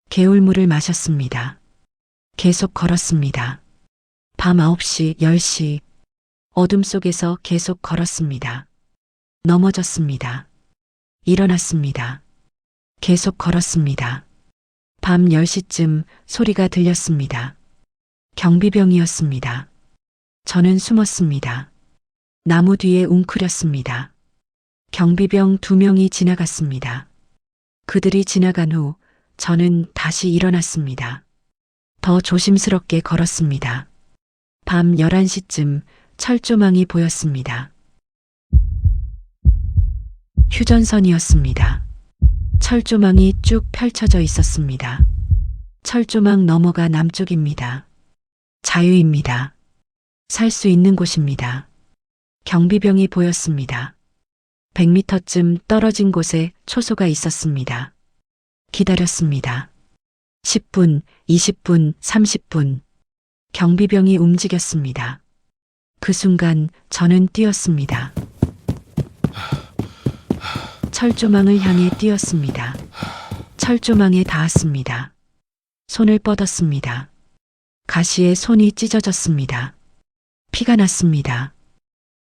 개울물을 마셨습니다. 계속 걸었습니다. 밤 9시, 10시. 어둠 속에서 계속 걸었습니다. 넘어졌습니다. 일어났습니다. 계속 걸었습니다. 밤 10시쯤 소리가 들렸습니다. 경비병이었습니다. 저는 숨었습니다. 나무 뒤에 웅크렸습니다. 경비병 2명이 지나갔습니다. 그들이 지나간 후 저는 다시 일어났습니다. 더 조심스럽게 걸었습니다. 밤 11시쯤 철조망이 보였습니다. 휴전선이었습니다. 철조망이 쭉 펼쳐져 있었습니다. 철조망 너머가 남쪽입니다. 자유입니다. 살 수 있는 곳입니다. 경비병이 보였습니다. 100m쯤 떨어진 곳에 초소가 있었습니다. 기다렸습니다. 10분, 20분, 30분. 경비병이 움직였습니다. 그 순간 저는 뛰었습니다. 철조망을 향해 뛰었습니다. 철조망에 닿았습니다. 손을 뻗었습니다. 가시에 손이 찢어졌습니다. 피가 났습니다.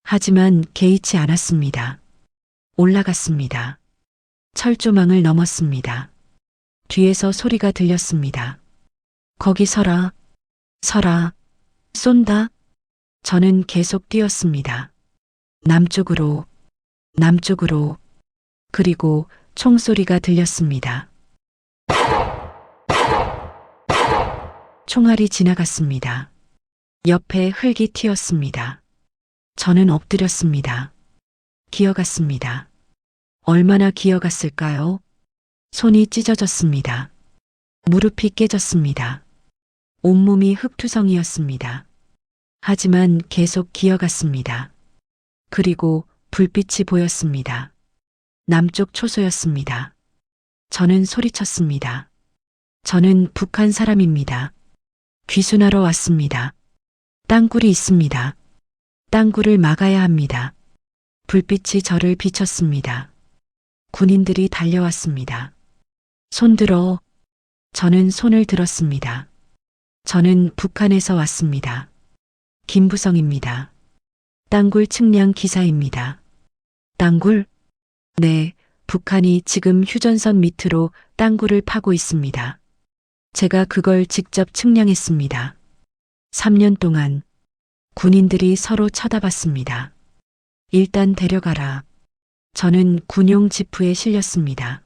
하지만 개의치 않았습니다. 올라갔습니다. 철조망을 넘었습니다. 뒤에서 소리가 들렸습니다. 거기 서라. 서라. 쏜다. 저는 계속 뛰었습니다. 남쪽으로. 남쪽으로. 그리고 총소리가 들렸습니다. 총알이 지나갔습니다. 옆에 흙이 튀었습니다. 저는 엎드렸습니다. 기어갔습니다. 얼마나 기어갔을까요? 손이 찢어졌습니다. 무릎이 깨졌습니다. 온몸이 흙투성이었습니다. 하지만 계속 기어갔습니다. 그리고 불빛이 보였습니다. 남쪽 초소였습니다. 저는 소리쳤습니다. 저는 북한 사람입니다. 귀순하러 왔습니다. 땅굴이 있습니다. 땅굴을 막아야 합니다. 불빛이 저를 비쳤습니다. 군인들이 달려왔습니다. 손들어. 저는 손을 들었습니다. 저는 북한에서 왔습니다. 김부성입니다. 땅굴 측량 기사입니다. 땅굴? 네, 북한이 지금 휴전선 밑으로 땅굴을 파고 있습니다. 제가 그걸 직접 측량했습니다. 3년 동안 군인들이 서로 쳐다봤습니다. 일단 데려가라. 저는 군용 지프에 실렸습니다.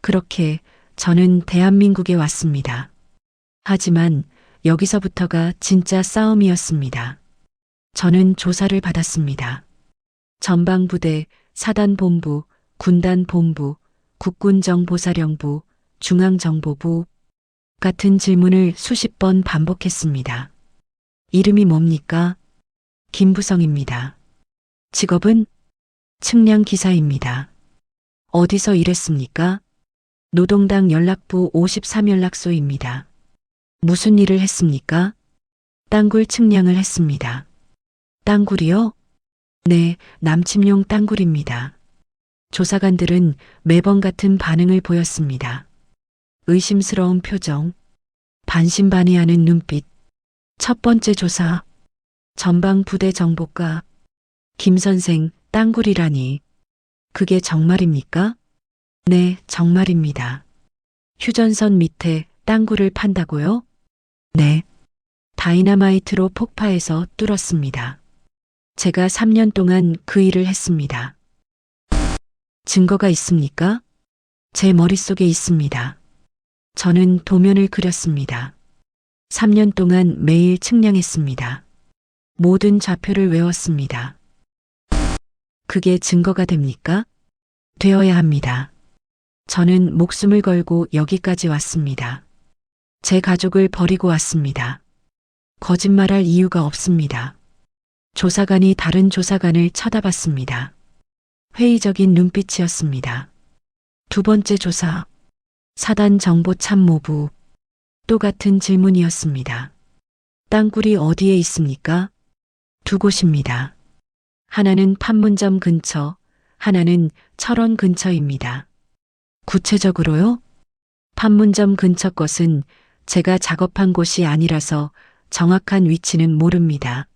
그렇게 저는 대한민국에 왔습니다. 하지만 여기서부터가 진짜 싸움이었습니다. 저는 조사를 받았습니다. 전방부대, 사단본부, 군단본부, 국군정보사령부, 중앙정보부 같은 질문을 수십 번 반복했습니다. 이름이 뭡니까? 김부성입니다. 직업은? 측량기사입니다. 어디서 일했습니까? 노동당 연락부 53연락소입니다. 무슨 일을 했습니까? 땅굴 측량을 했습니다. 땅굴이요? 네, 남침용 땅굴입니다. 조사관들은 매번 같은 반응을 보였습니다. 의심스러운 표정, 반신반의하는 눈빛. 첫 번째 조사, 전방 부대 정보과 김 선생 땅굴이라니. 그게 정말입니까? 네, 정말입니다. 휴전선 밑에 땅굴을 판다고요? 네. 다이너마이트로 폭파해서 뚫었습니다. 제가 3년 동안 그 일을 했습니다. 증거가 있습니까? 제 머릿속에 있습니다. 저는 도면을 그렸습니다. 3년 동안 매일 측량했습니다. 모든 좌표를 외웠습니다. 그게 증거가 됩니까? 되어야 합니다. 저는 목숨을 걸고 여기까지 왔습니다. 제 가족을 버리고 왔습니다. 거짓말할 이유가 없습니다. 조사관이 다른 조사관을 쳐다봤습니다. 회의적인 눈빛이었습니다. 두 번째 조사, 사단 정보참모부. 또 같은 질문이었습니다. 땅굴이 어디에 있습니까? 두 곳입니다. 하나는 판문점 근처, 하나는 철원 근처입니다. 구체적으로요? 판문점 근처 것은 제가 작업한 곳이 아니라서 정확한 위치는 모릅니다.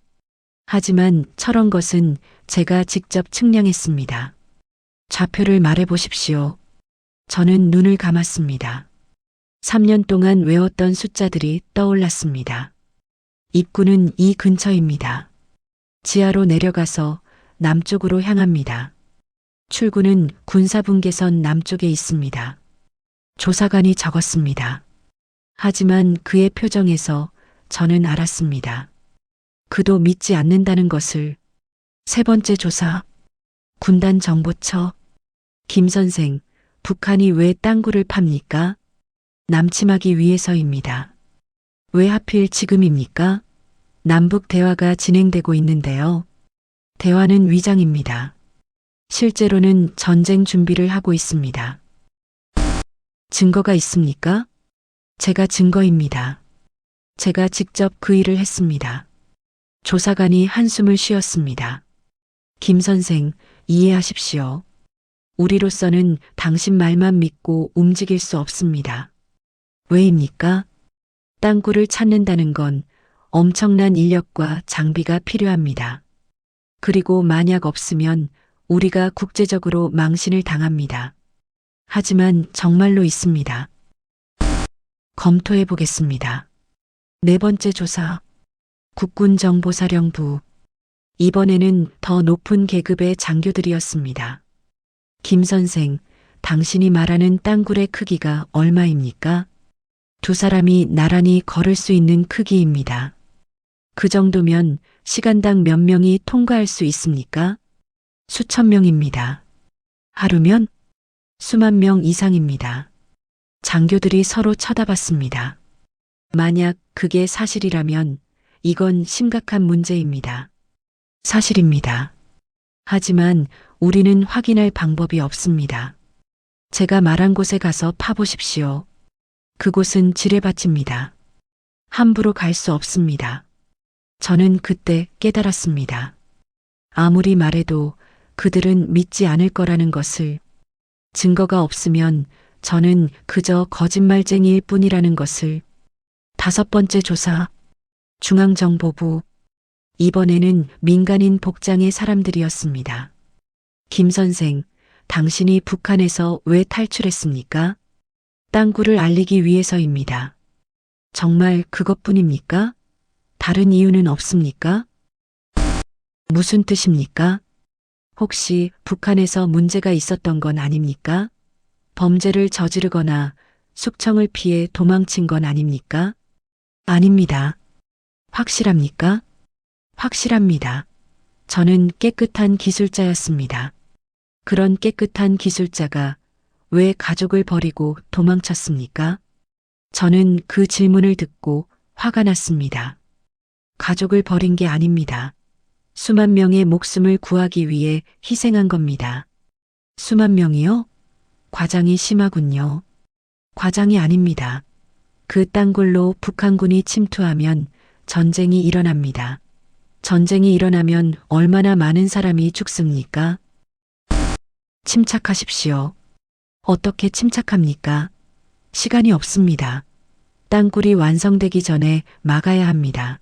하지만 철원 것은 제가 직접 측량했습니다. 좌표를 말해 보십시오. 저는 눈을 감았습니다. 3년 동안 외웠던 숫자들이 떠올랐습니다. 입구는 이 근처입니다. 지하로 내려가서 남쪽으로 향합니다. 출구는 군사분계선 남쪽에 있습니다. 조사관이 적었습니다. 하지만 그의 표정에서 저는 알았습니다. 그도 믿지 않는다는 것을. 세 번째 조사, 군단 정보처. 김 선생, 북한이 왜 땅굴을 팝니까? 남침하기 위해서입니다. 왜 하필 지금입니까? 남북 대화가 진행되고 있는데요. 대화는 위장입니다. 실제로는 전쟁 준비를 하고 있습니다. 증거가 있습니까? 제가 증거입니다. 제가 직접 그 일을 했습니다. 조사관이 한숨을 쉬었습니다. 김 선생, 이해하십시오. 우리로서는 당신 말만 믿고 움직일 수 없습니다. 왜입니까? 땅굴을 찾는다는 건 엄청난 인력과 장비가 필요합니다. 그리고 만약 없으면 우리가 국제적으로 망신을 당합니다. 하지만 정말로 있습니다. 검토해 보겠습니다. 네 번째 조사, 국군정보사령부. 이번에는 더 높은 계급의 장교들이었습니다. 김 선생, 당신이 말하는 땅굴의 크기가 얼마입니까? 두 사람이 나란히 걸을 수 있는 크기입니다. 그 정도면 시간당 몇 명이 통과할 수 있습니까? 수천 명입니다. 하루면 수만 명 이상입니다. 장교들이 서로 쳐다봤습니다. 만약 그게 사실이라면 이건 심각한 문제입니다. 사실입니다. 하지만 우리는 확인할 방법이 없습니다. 제가 말한 곳에 가서 파보십시오. 그곳은 지뢰밭입니다. 함부로 갈 수 없습니다. 저는 그때 깨달았습니다. 아무리 말해도 그들은 믿지 않을 거라는 것을, 증거가 없으면 저는 그저 거짓말쟁이일 뿐이라는 것을. 5번째 조사, 중앙정보부. 이번에는 민간인 복장의 사람들이었습니다. 김 선생, 당신이 북한에서 왜 탈출했습니까? 땅굴을 알리기 위해서입니다. 정말 그것뿐입니까? 다른 이유는 없습니까? 무슨 뜻입니까? 혹시 북한에서 문제가 있었던 건 아닙니까? 범죄를 저지르거나 숙청을 피해 도망친 건 아닙니까? 아닙니다. 확실합니까? 확실합니다. 저는 깨끗한 기술자였습니다. 그런 깨끗한 기술자가 왜 가족을 버리고 도망쳤습니까? 저는 그 질문을 듣고 화가 났습니다. 가족을 버린 게 아닙니다. 수만 명의 목숨을 구하기 위해 희생한 겁니다. 수만 명이요? 과장이 심하군요. 과장이 아닙니다. 그 땅굴로 북한군이 침투하면 전쟁이 일어납니다. 전쟁이 일어나면 얼마나 많은 사람이 죽습니까? 침착하십시오. 어떻게 침착합니까? 시간이 없습니다. 땅굴이 완성되기 전에 막아야 합니다.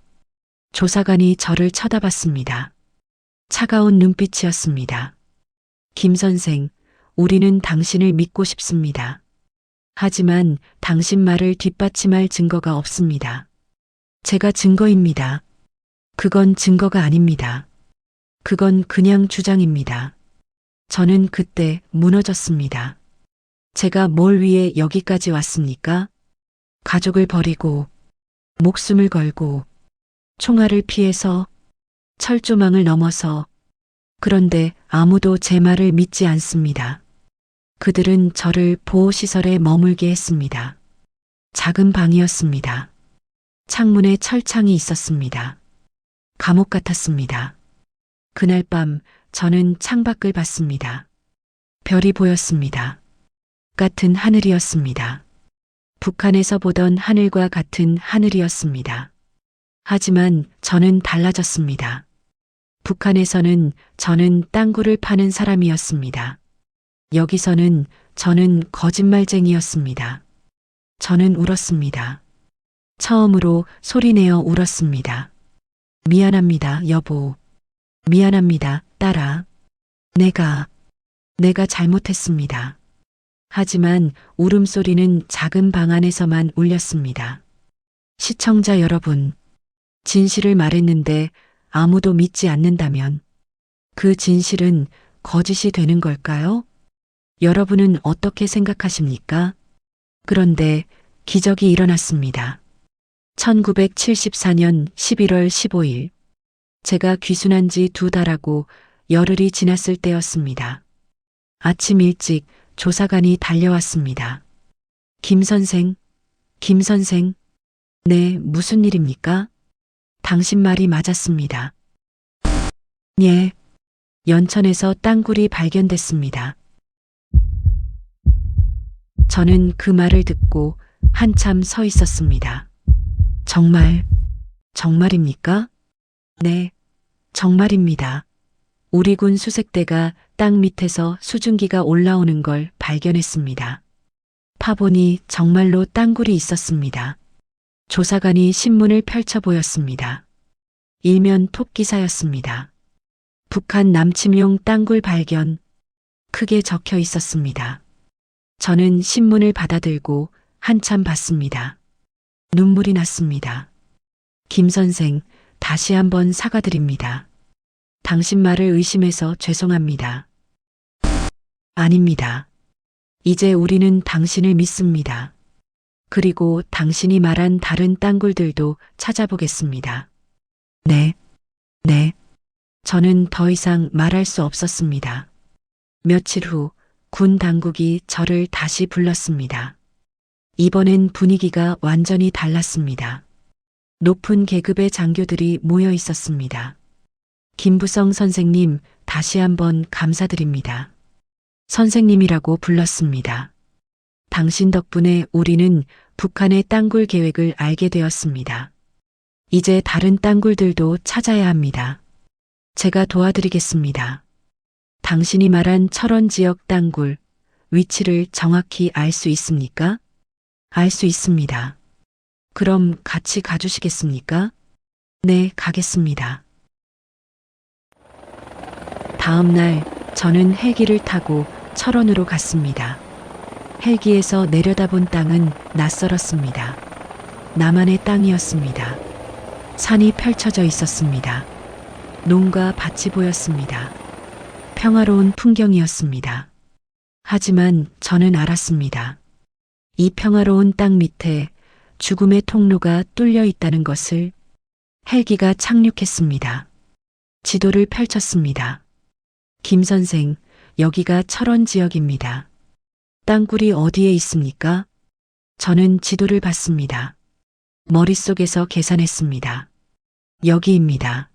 조사관이 저를 쳐다봤습니다. 차가운 눈빛이었습니다. 김 선생, 우리는 당신을 믿고 싶습니다. 하지만 당신 말을 뒷받침할 증거가 없습니다. 제가 증거입니다. 그건 증거가 아닙니다. 그건 그냥 주장입니다. 저는 그때 무너졌습니다. 제가 뭘 위해 여기까지 왔습니까? 가족을 버리고, 목숨을 걸고, 총알을 피해서, 철조망을 넘어서. 그런데 아무도 제 말을 믿지 않습니다. 그들은 저를 보호시설에 머물게 했습니다. 작은 방이었습니다. 창문에 철창이 있었습니다. 감옥 같았습니다. 그날 밤 저는 창밖을 봤습니다. 별이 보였습니다. 같은 하늘이었습니다. 북한에서 보던 하늘과 같은 하늘이었습니다. 하지만 저는 달라졌습니다. 북한에서는 저는 땅굴을 파는 사람이었습니다. 여기서는 저는 거짓말쟁이였습니다. 저는 울었습니다. 처음으로 소리내어 울었습니다. 미안합니다, 여보. 미안합니다, 딸아. 내가 잘못했습니다. 하지만 울음소리는 작은 방 안에서만 울렸습니다. 시청자 여러분, 진실을 말했는데 아무도 믿지 않는다면 그 진실은 거짓이 되는 걸까요? 여러분은 어떻게 생각하십니까? 그런데 기적이 일어났습니다. 1974년 11월 15일, 제가 귀순한 지 2달하고 열흘이 지났을 때였습니다. 아침 일찍 조사관이 달려왔습니다. 김 선생, 김 선생. 네, 무슨 일입니까? 당신 말이 맞았습니다. 예, 연천에서 땅굴이 발견됐습니다. 저는 그 말을 듣고 한참 서 있었습니다. 정말입니까? 네, 정말입니다. 우리 군 수색대가 땅 밑에서 수증기가 올라오는 걸 발견했습니다. 파보니 정말로 땅굴이 있었습니다. 조사관이 신문을 펼쳐 보였습니다. 일면 톱 기사였습니다. 북한 남침용 땅굴 발견. 크게 적혀 있었습니다. 저는 신문을 받아들고 한참 봤습니다. 눈물이 났습니다. 김 선생, 다시 한번 사과드립니다. 당신 말을 의심해서 죄송합니다. 아닙니다. 이제 우리는 당신을 믿습니다. 그리고 당신이 말한 다른 땅굴들도 찾아보겠습니다. 네, 네. 저는 더 이상 말할 수 없었습니다. 며칠 후 군 당국이 저를 다시 불렀습니다. 이번엔 분위기가 완전히 달랐습니다. 높은 계급의 장교들이 모여 있었습니다. 김부성 선생님, 다시 한번 감사드립니다. 선생님이라고 불렀습니다. 당신 덕분에 우리는 북한의 땅굴 계획을 알게 되었습니다. 이제 다른 땅굴들도 찾아야 합니다. 제가 도와드리겠습니다. 당신이 말한 철원 지역 땅굴 위치를 정확히 알 수 있습니까? 알 수 있습니다. 그럼 같이 가주시겠습니까? 네, 가겠습니다. 다음 날 저는 헬기를 타고 철원으로 갔습니다. 헬기에서 내려다본 땅은 낯설었습니다. 나만의 땅이었습니다. 산이 펼쳐져 있었습니다. 논과 밭이 보였습니다. 평화로운 풍경이었습니다. 하지만 저는 알았습니다. 이 평화로운 땅 밑에 죽음의 통로가 뚫려 있다는 것을. 헬기가 착륙했습니다. 지도를 펼쳤습니다. 김 선생, 여기가 철원 지역입니다. 땅굴이 어디에 있습니까? 저는 지도를 봤습니다. 머릿속에서 계산했습니다. 여기입니다.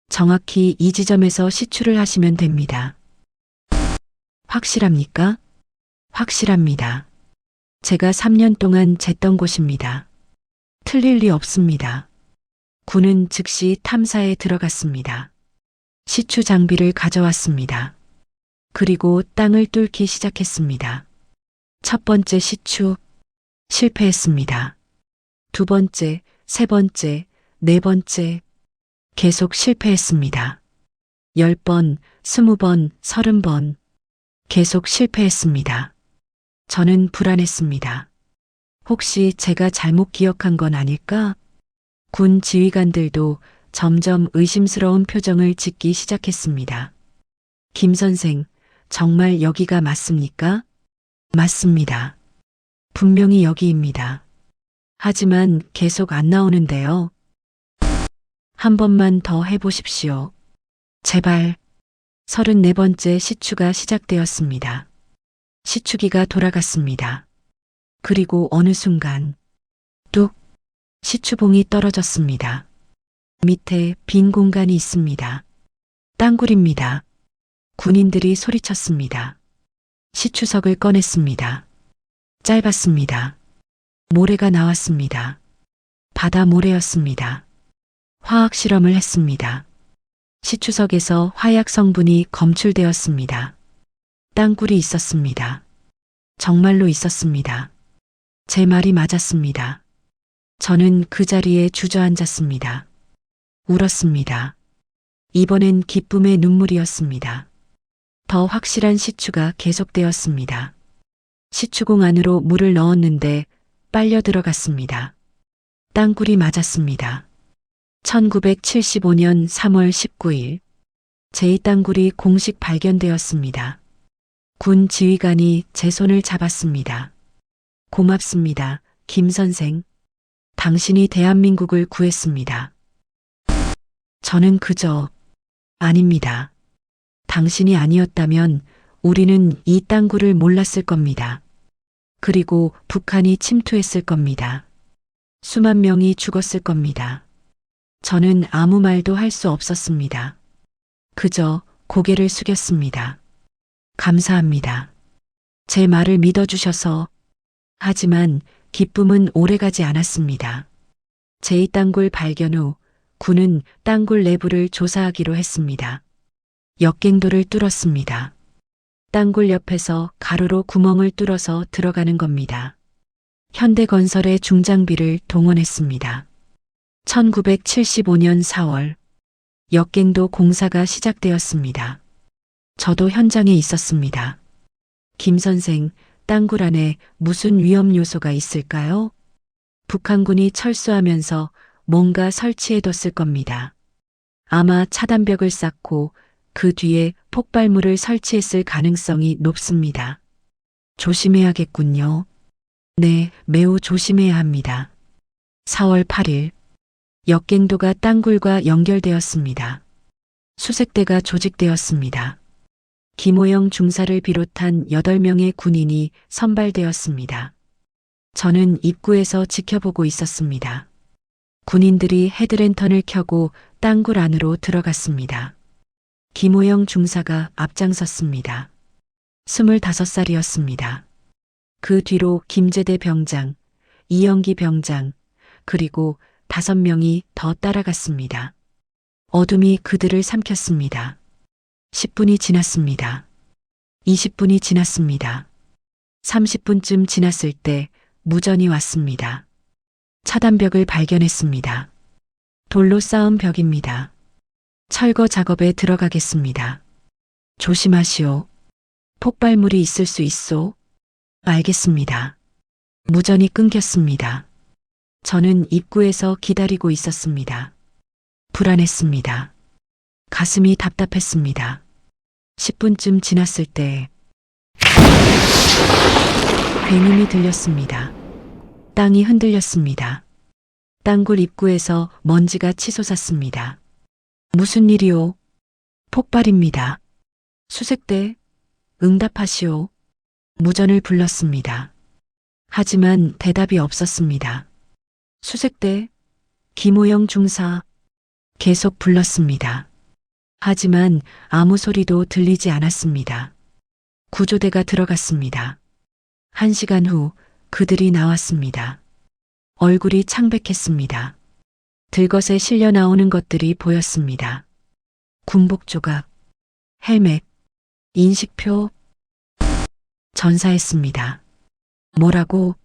정확히 이 지점에서 시추를 하시면 됩니다. 확실합니까? 확실합니다. 제가 3년 동안 쟀던 곳입니다. 틀릴 리 없습니다. 군은 즉시 탐사에 들어갔습니다. 시추 장비를 가져왔습니다. 그리고 땅을 뚫기 시작했습니다. 첫 번째 시추, 실패했습니다. 두 번째, 세 번째, 네 번째, 계속 실패했습니다. 10번, 20번, 30번, 계속 실패했습니다. 저는 불안했습니다. 혹시 제가 잘못 기억한 건 아닐까? 군 지휘관들도 점점 의심스러운 표정을 짓기 시작했습니다. 김 선생, 정말 여기가 맞습니까? 맞습니다. 분명히 여기입니다. 하지만 계속 안 나오는데요. 한 번만 더 해보십시오. 제발. 34번째 시추가 시작되었습니다. 시추기가 돌아갔습니다. 그리고 어느 순간 뚝 시추봉이 떨어졌습니다. 밑에 빈 공간이 있습니다. 땅굴입니다. 군인들이 소리쳤습니다. 시추석을 꺼냈습니다. 짧았습니다. 모래가 나왔습니다. 바다 모래였습니다. 화학 실험을 했습니다. 시추석에서 화약 성분이 검출되었습니다. 땅굴이 있었습니다. 정말로 있었습니다. 제 말이 맞았습니다. 저는 그 자리에 주저앉았습니다. 울었습니다. 이번엔 기쁨의 눈물이었습니다. 더 확실한 시추가 계속되었습니다. 시추공 안으로 물을 넣었는데 빨려 들어갔습니다. 땅굴이 맞았습니다. 1975년 3월 19일 제2땅굴이 공식 발견되었습니다. 군 지휘관이 제 손을 잡았습니다. 고맙습니다, 김 선생. 당신이 대한민국을 구했습니다. 저는 그저 아닙니다. 당신이 아니었다면 우리는 이 땅굴을 몰랐을 겁니다. 그리고 북한이 침투했을 겁니다. 수만 명이 죽었을 겁니다. 저는 아무 말도 할 수 없었습니다. 그저 고개를 숙였습니다. 감사합니다. 제 말을 믿어주셔서. 하지만 기쁨은 오래가지 않았습니다. 제2땅굴 발견 후 군은 땅굴 내부를 조사하기로 했습니다. 역갱도를 뚫었습니다. 땅굴 옆에서 가로로 구멍을 뚫어서 들어가는 겁니다. 현대건설의 중장비를 동원했습니다. 1975년 4월 역갱도 공사가 시작되었습니다. 저도 현장에 있었습니다. 김 선생, 땅굴 안에 무슨 위험 요소가 있을까요? 북한군이 철수하면서 뭔가 설치해뒀을 겁니다. 아마 차단벽을 쌓고 그 뒤에 폭발물을 설치했을 가능성이 높습니다. 조심해야겠군요. 네, 매우 조심해야 합니다. 4월 8일, 역갱도가 땅굴과 연결되었습니다. 수색대가 조직되었습니다. 김호영 중사를 비롯한 8명의 군인이 선발되었습니다. 저는 입구에서 지켜보고 있었습니다. 군인들이 헤드랜턴을 켜고 땅굴 안으로 들어갔습니다. 김호영 중사가 앞장섰습니다. 25살이었습니다. 그 뒤로 김제대 병장, 이영기 병장, 그리고 5명이 더 따라갔습니다. 어둠이 그들을 삼켰습니다. 10분이 지났습니다. 20분이 지났습니다. 30분쯤 지났을 때 무전이 왔습니다. 차단벽을 발견했습니다. 돌로 쌓은 벽입니다. 철거 작업에 들어가겠습니다. 조심하시오. 폭발물이 있을 수 있소. 알겠습니다. 무전이 끊겼습니다. 저는 입구에서 기다리고 있었습니다. 불안했습니다. 가슴이 답답했습니다. 10분쯤 지났을 때 굉음이 들렸습니다. 땅이 흔들렸습니다. 땅굴 입구에서 먼지가 치솟았습니다. 무슨 일이오? 폭발입니다. 수색대, 응답하시오. 무전을 불렀습니다. 하지만 대답이 없었습니다. 수색대, 김호영 중사, 계속 불렀습니다. 하지만 아무 소리도 들리지 않았습니다. 구조대가 들어갔습니다. 1시간 후 그들이 나왔습니다. 얼굴이 창백했습니다. 들것에 실려 나오는 것들이 보였습니다. 군복 조각, 헬멧, 인식표, 전사했습니다. 뭐라고?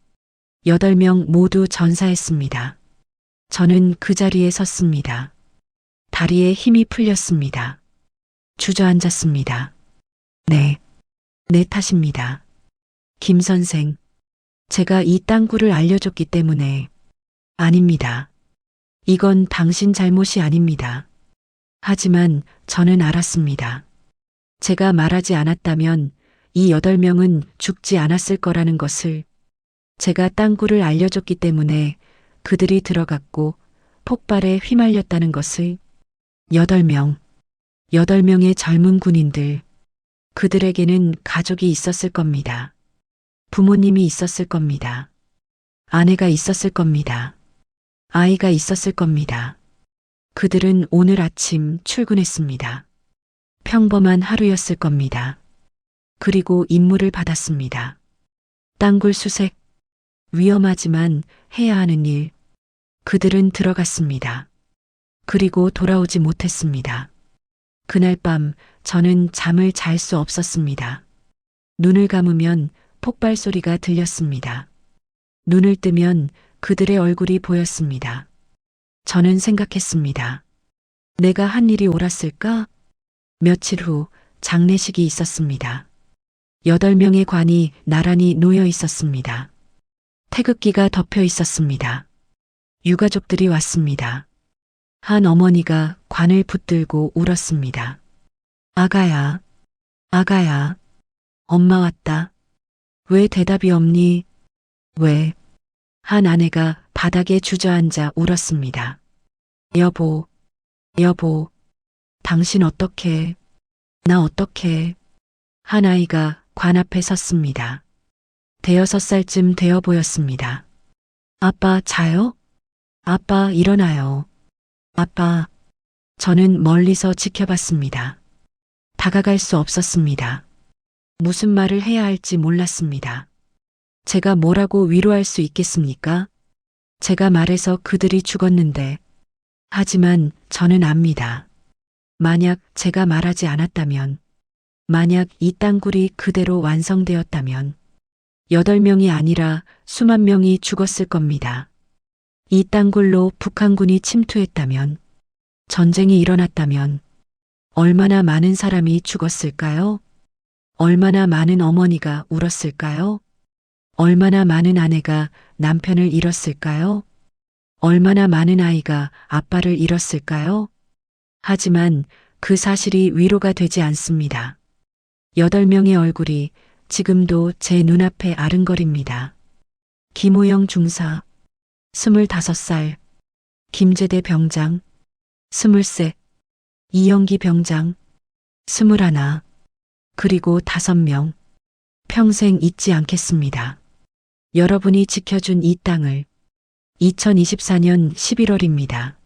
8명 모두 전사했습니다. 저는 그 자리에 섰습니다. 다리에 힘이 풀렸습니다. 주저앉았습니다. 네, 내 탓입니다. 김 선생, 제가 이 땅굴을 알려줬기 때문에. 아닙니다. 이건 당신 잘못이 아닙니다. 하지만 저는 알았습니다. 제가 말하지 않았다면 이 8명은 죽지 않았을 거라는 것을. 제가 땅굴을 알려줬기 때문에 그들이 들어갔고 폭발에 휘말렸다는 것을. 8명의 젊은 군인들. 그들에게는 가족이 있었을 겁니다. 부모님이 있었을 겁니다. 아내가 있었을 겁니다. 아이가 있었을 겁니다. 그들은 오늘 아침 출근했습니다. 평범한 하루였을 겁니다. 그리고 임무를 받았습니다. 땅굴 수색. 위험하지만 해야 하는 일. 그들은 들어갔습니다. 그리고 돌아오지 못했습니다. 그날 밤 저는 잠을 잘 수 없었습니다. 눈을 감으면 폭발 소리가 들렸습니다. 눈을 뜨면 그들의 얼굴이 보였습니다. 저는 생각했습니다. 내가 한 일이 옳았을까? 며칠 후 장례식이 있었습니다. 8명의 관이 나란히 놓여 있었습니다. 태극기가 덮여 있었습니다. 유가족들이 왔습니다. 한 어머니가 관을 붙들고 울었습니다. 아가야, 아가야, 엄마 왔다. 왜 대답이 없니? 왜? 한 아내가 바닥에 주저앉아 울었습니다. 여보, 여보, 당신 어떡해? 나 어떡해? 한 아이가 관 앞에 섰습니다. 6살쯤 되어 보였습니다. 아빠 자요? 아빠 일어나요. 아빠. 저는 멀리서 지켜봤습니다. 다가갈 수 없었습니다. 무슨 말을 해야 할지 몰랐습니다. 제가 뭐라고 위로할 수 있겠습니까? 제가 말해서 그들이 죽었는데. 하지만 저는 압니다. 만약 제가 말하지 않았다면, 만약 이 땅굴이 그대로 완성되었다면 8명이 아니라 수만 명이 죽었을 겁니다. 이 땅굴로 북한군이 침투했다면, 전쟁이 일어났다면 얼마나 많은 사람이 죽었을까요? 얼마나 많은 어머니가 울었을까요? 얼마나 많은 아내가 남편을 잃었을까요? 얼마나 많은 아이가 아빠를 잃었을까요? 하지만 그 사실이 위로가 되지 않습니다. 8명의 얼굴이 지금도 제 눈앞에 아른거립니다. 김호영 중사, 25살, 김제대 병장, 23, 이영기 병장, 21, 그리고 5명. 평생 잊지 않겠습니다. 여러분이 지켜준 이 땅을 2024년 11월입니다.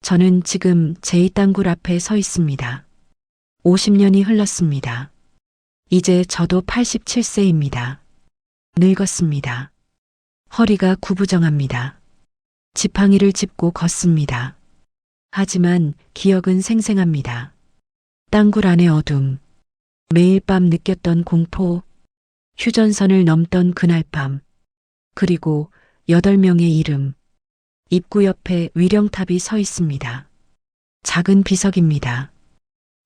저는 지금 제2땅굴 앞에 서 있습니다. 50년이 흘렀습니다. 이제 저도 87세입니다. 늙었습니다. 허리가 구부정합니다. 지팡이를 짚고 걷습니다. 하지만 기억은 생생합니다. 땅굴 안의 어둠, 매일 밤 느꼈던 공포, 휴전선을 넘던 그날 밤, 그리고 8명의 이름, 입구 옆에 위령탑이 서 있습니다. 작은 비석입니다.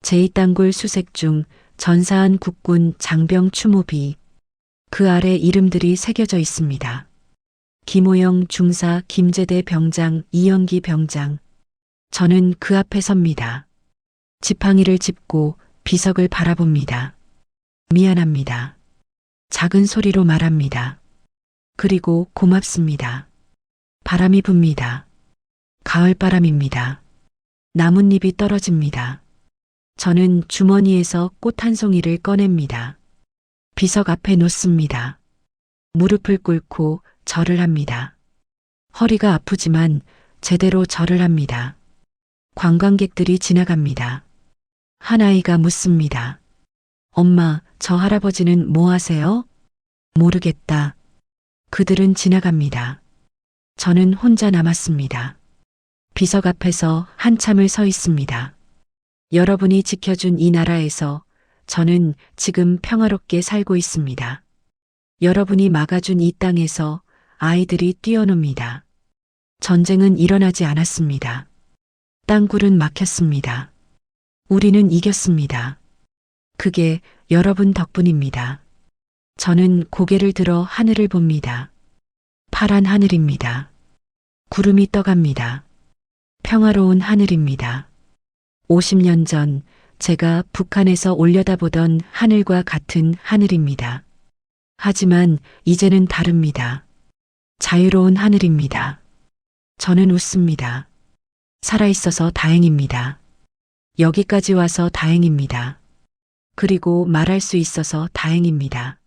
제2땅굴 수색 중 전사한 국군 장병 추모비, 그 아래 이름들이 새겨져 있습니다. 김호영 중사, 김제대 병장, 이영기 병장. 저는 그 앞에 섭니다. 지팡이를 짚고 비석을 바라봅니다. 미안합니다. 작은 소리로 말합니다. 그리고 고맙습니다. 바람이 붑니다. 가을바람입니다. 나뭇잎이 떨어집니다. 저는 주머니에서 꽃 한 송이를 꺼냅니다. 비석 앞에 놓습니다. 무릎을 꿇고 절을 합니다. 허리가 아프지만 제대로 절을 합니다. 관광객들이 지나갑니다. 한 아이가 묻습니다. 엄마, 저 할아버지는 뭐 하세요? 모르겠다. 그들은 지나갑니다. 저는 혼자 남았습니다. 비석 앞에서 한참을 서 있습니다. 여러분이 지켜준 이 나라에서 저는 지금 평화롭게 살고 있습니다. 여러분이 막아준 이 땅에서 아이들이 뛰어놉니다. 전쟁은 일어나지 않았습니다. 땅굴은 막혔습니다. 우리는 이겼습니다. 그게 여러분 덕분입니다. 저는 고개를 들어 하늘을 봅니다. 파란 하늘입니다. 구름이 떠갑니다. 평화로운 하늘입니다. 50년 전 제가 북한에서 올려다보던 하늘과 같은 하늘입니다. 하지만 이제는 다릅니다. 자유로운 하늘입니다. 저는 웃습니다. 살아있어서 다행입니다. 여기까지 와서 다행입니다. 그리고 말할 수 있어서 다행입니다.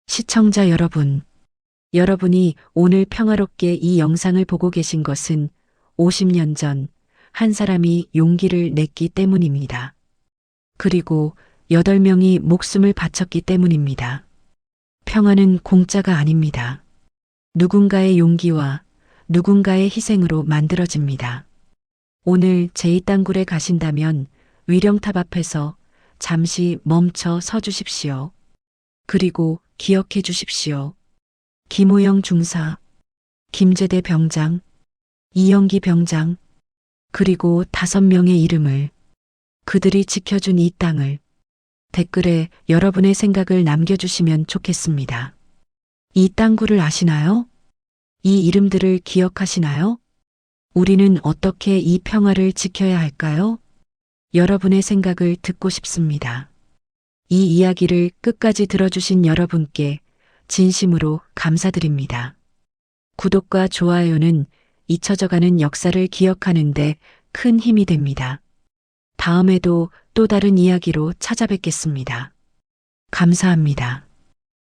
시청자 여러분, 여러분이 오늘 평화롭게 이 영상을 보고 계신 것은 50년 전 한 사람이 용기를 냈기 때문입니다. 그리고 8명이 목숨을 바쳤기 때문입니다. 평화는 공짜가 아닙니다. 누군가의 용기와 누군가의 희생으로 만들어집니다. 오늘 제2땅굴에 가신다면 위령탑 앞에서 잠시 멈춰 서 주십시오. 그리고 기억해 주십시오. 김호영 중사, 김제대 병장, 이영기 병장, 그리고 5명의 이름을, 그들이 지켜준 이 땅을 댓글에 여러분의 생각을 남겨주시면 좋겠습니다. 이 땅굴을 아시나요? 이 이름들을 기억하시나요? 우리는 어떻게 이 평화를 지켜야 할까요? 여러분의 생각을 듣고 싶습니다. 이 이야기를 끝까지 들어주신 여러분께 진심으로 감사드립니다. 구독과 좋아요는 잊혀져가는 역사를 기억하는데 큰 힘이 됩니다. 다음에도 또 다른 이야기로 찾아뵙겠습니다. 감사합니다.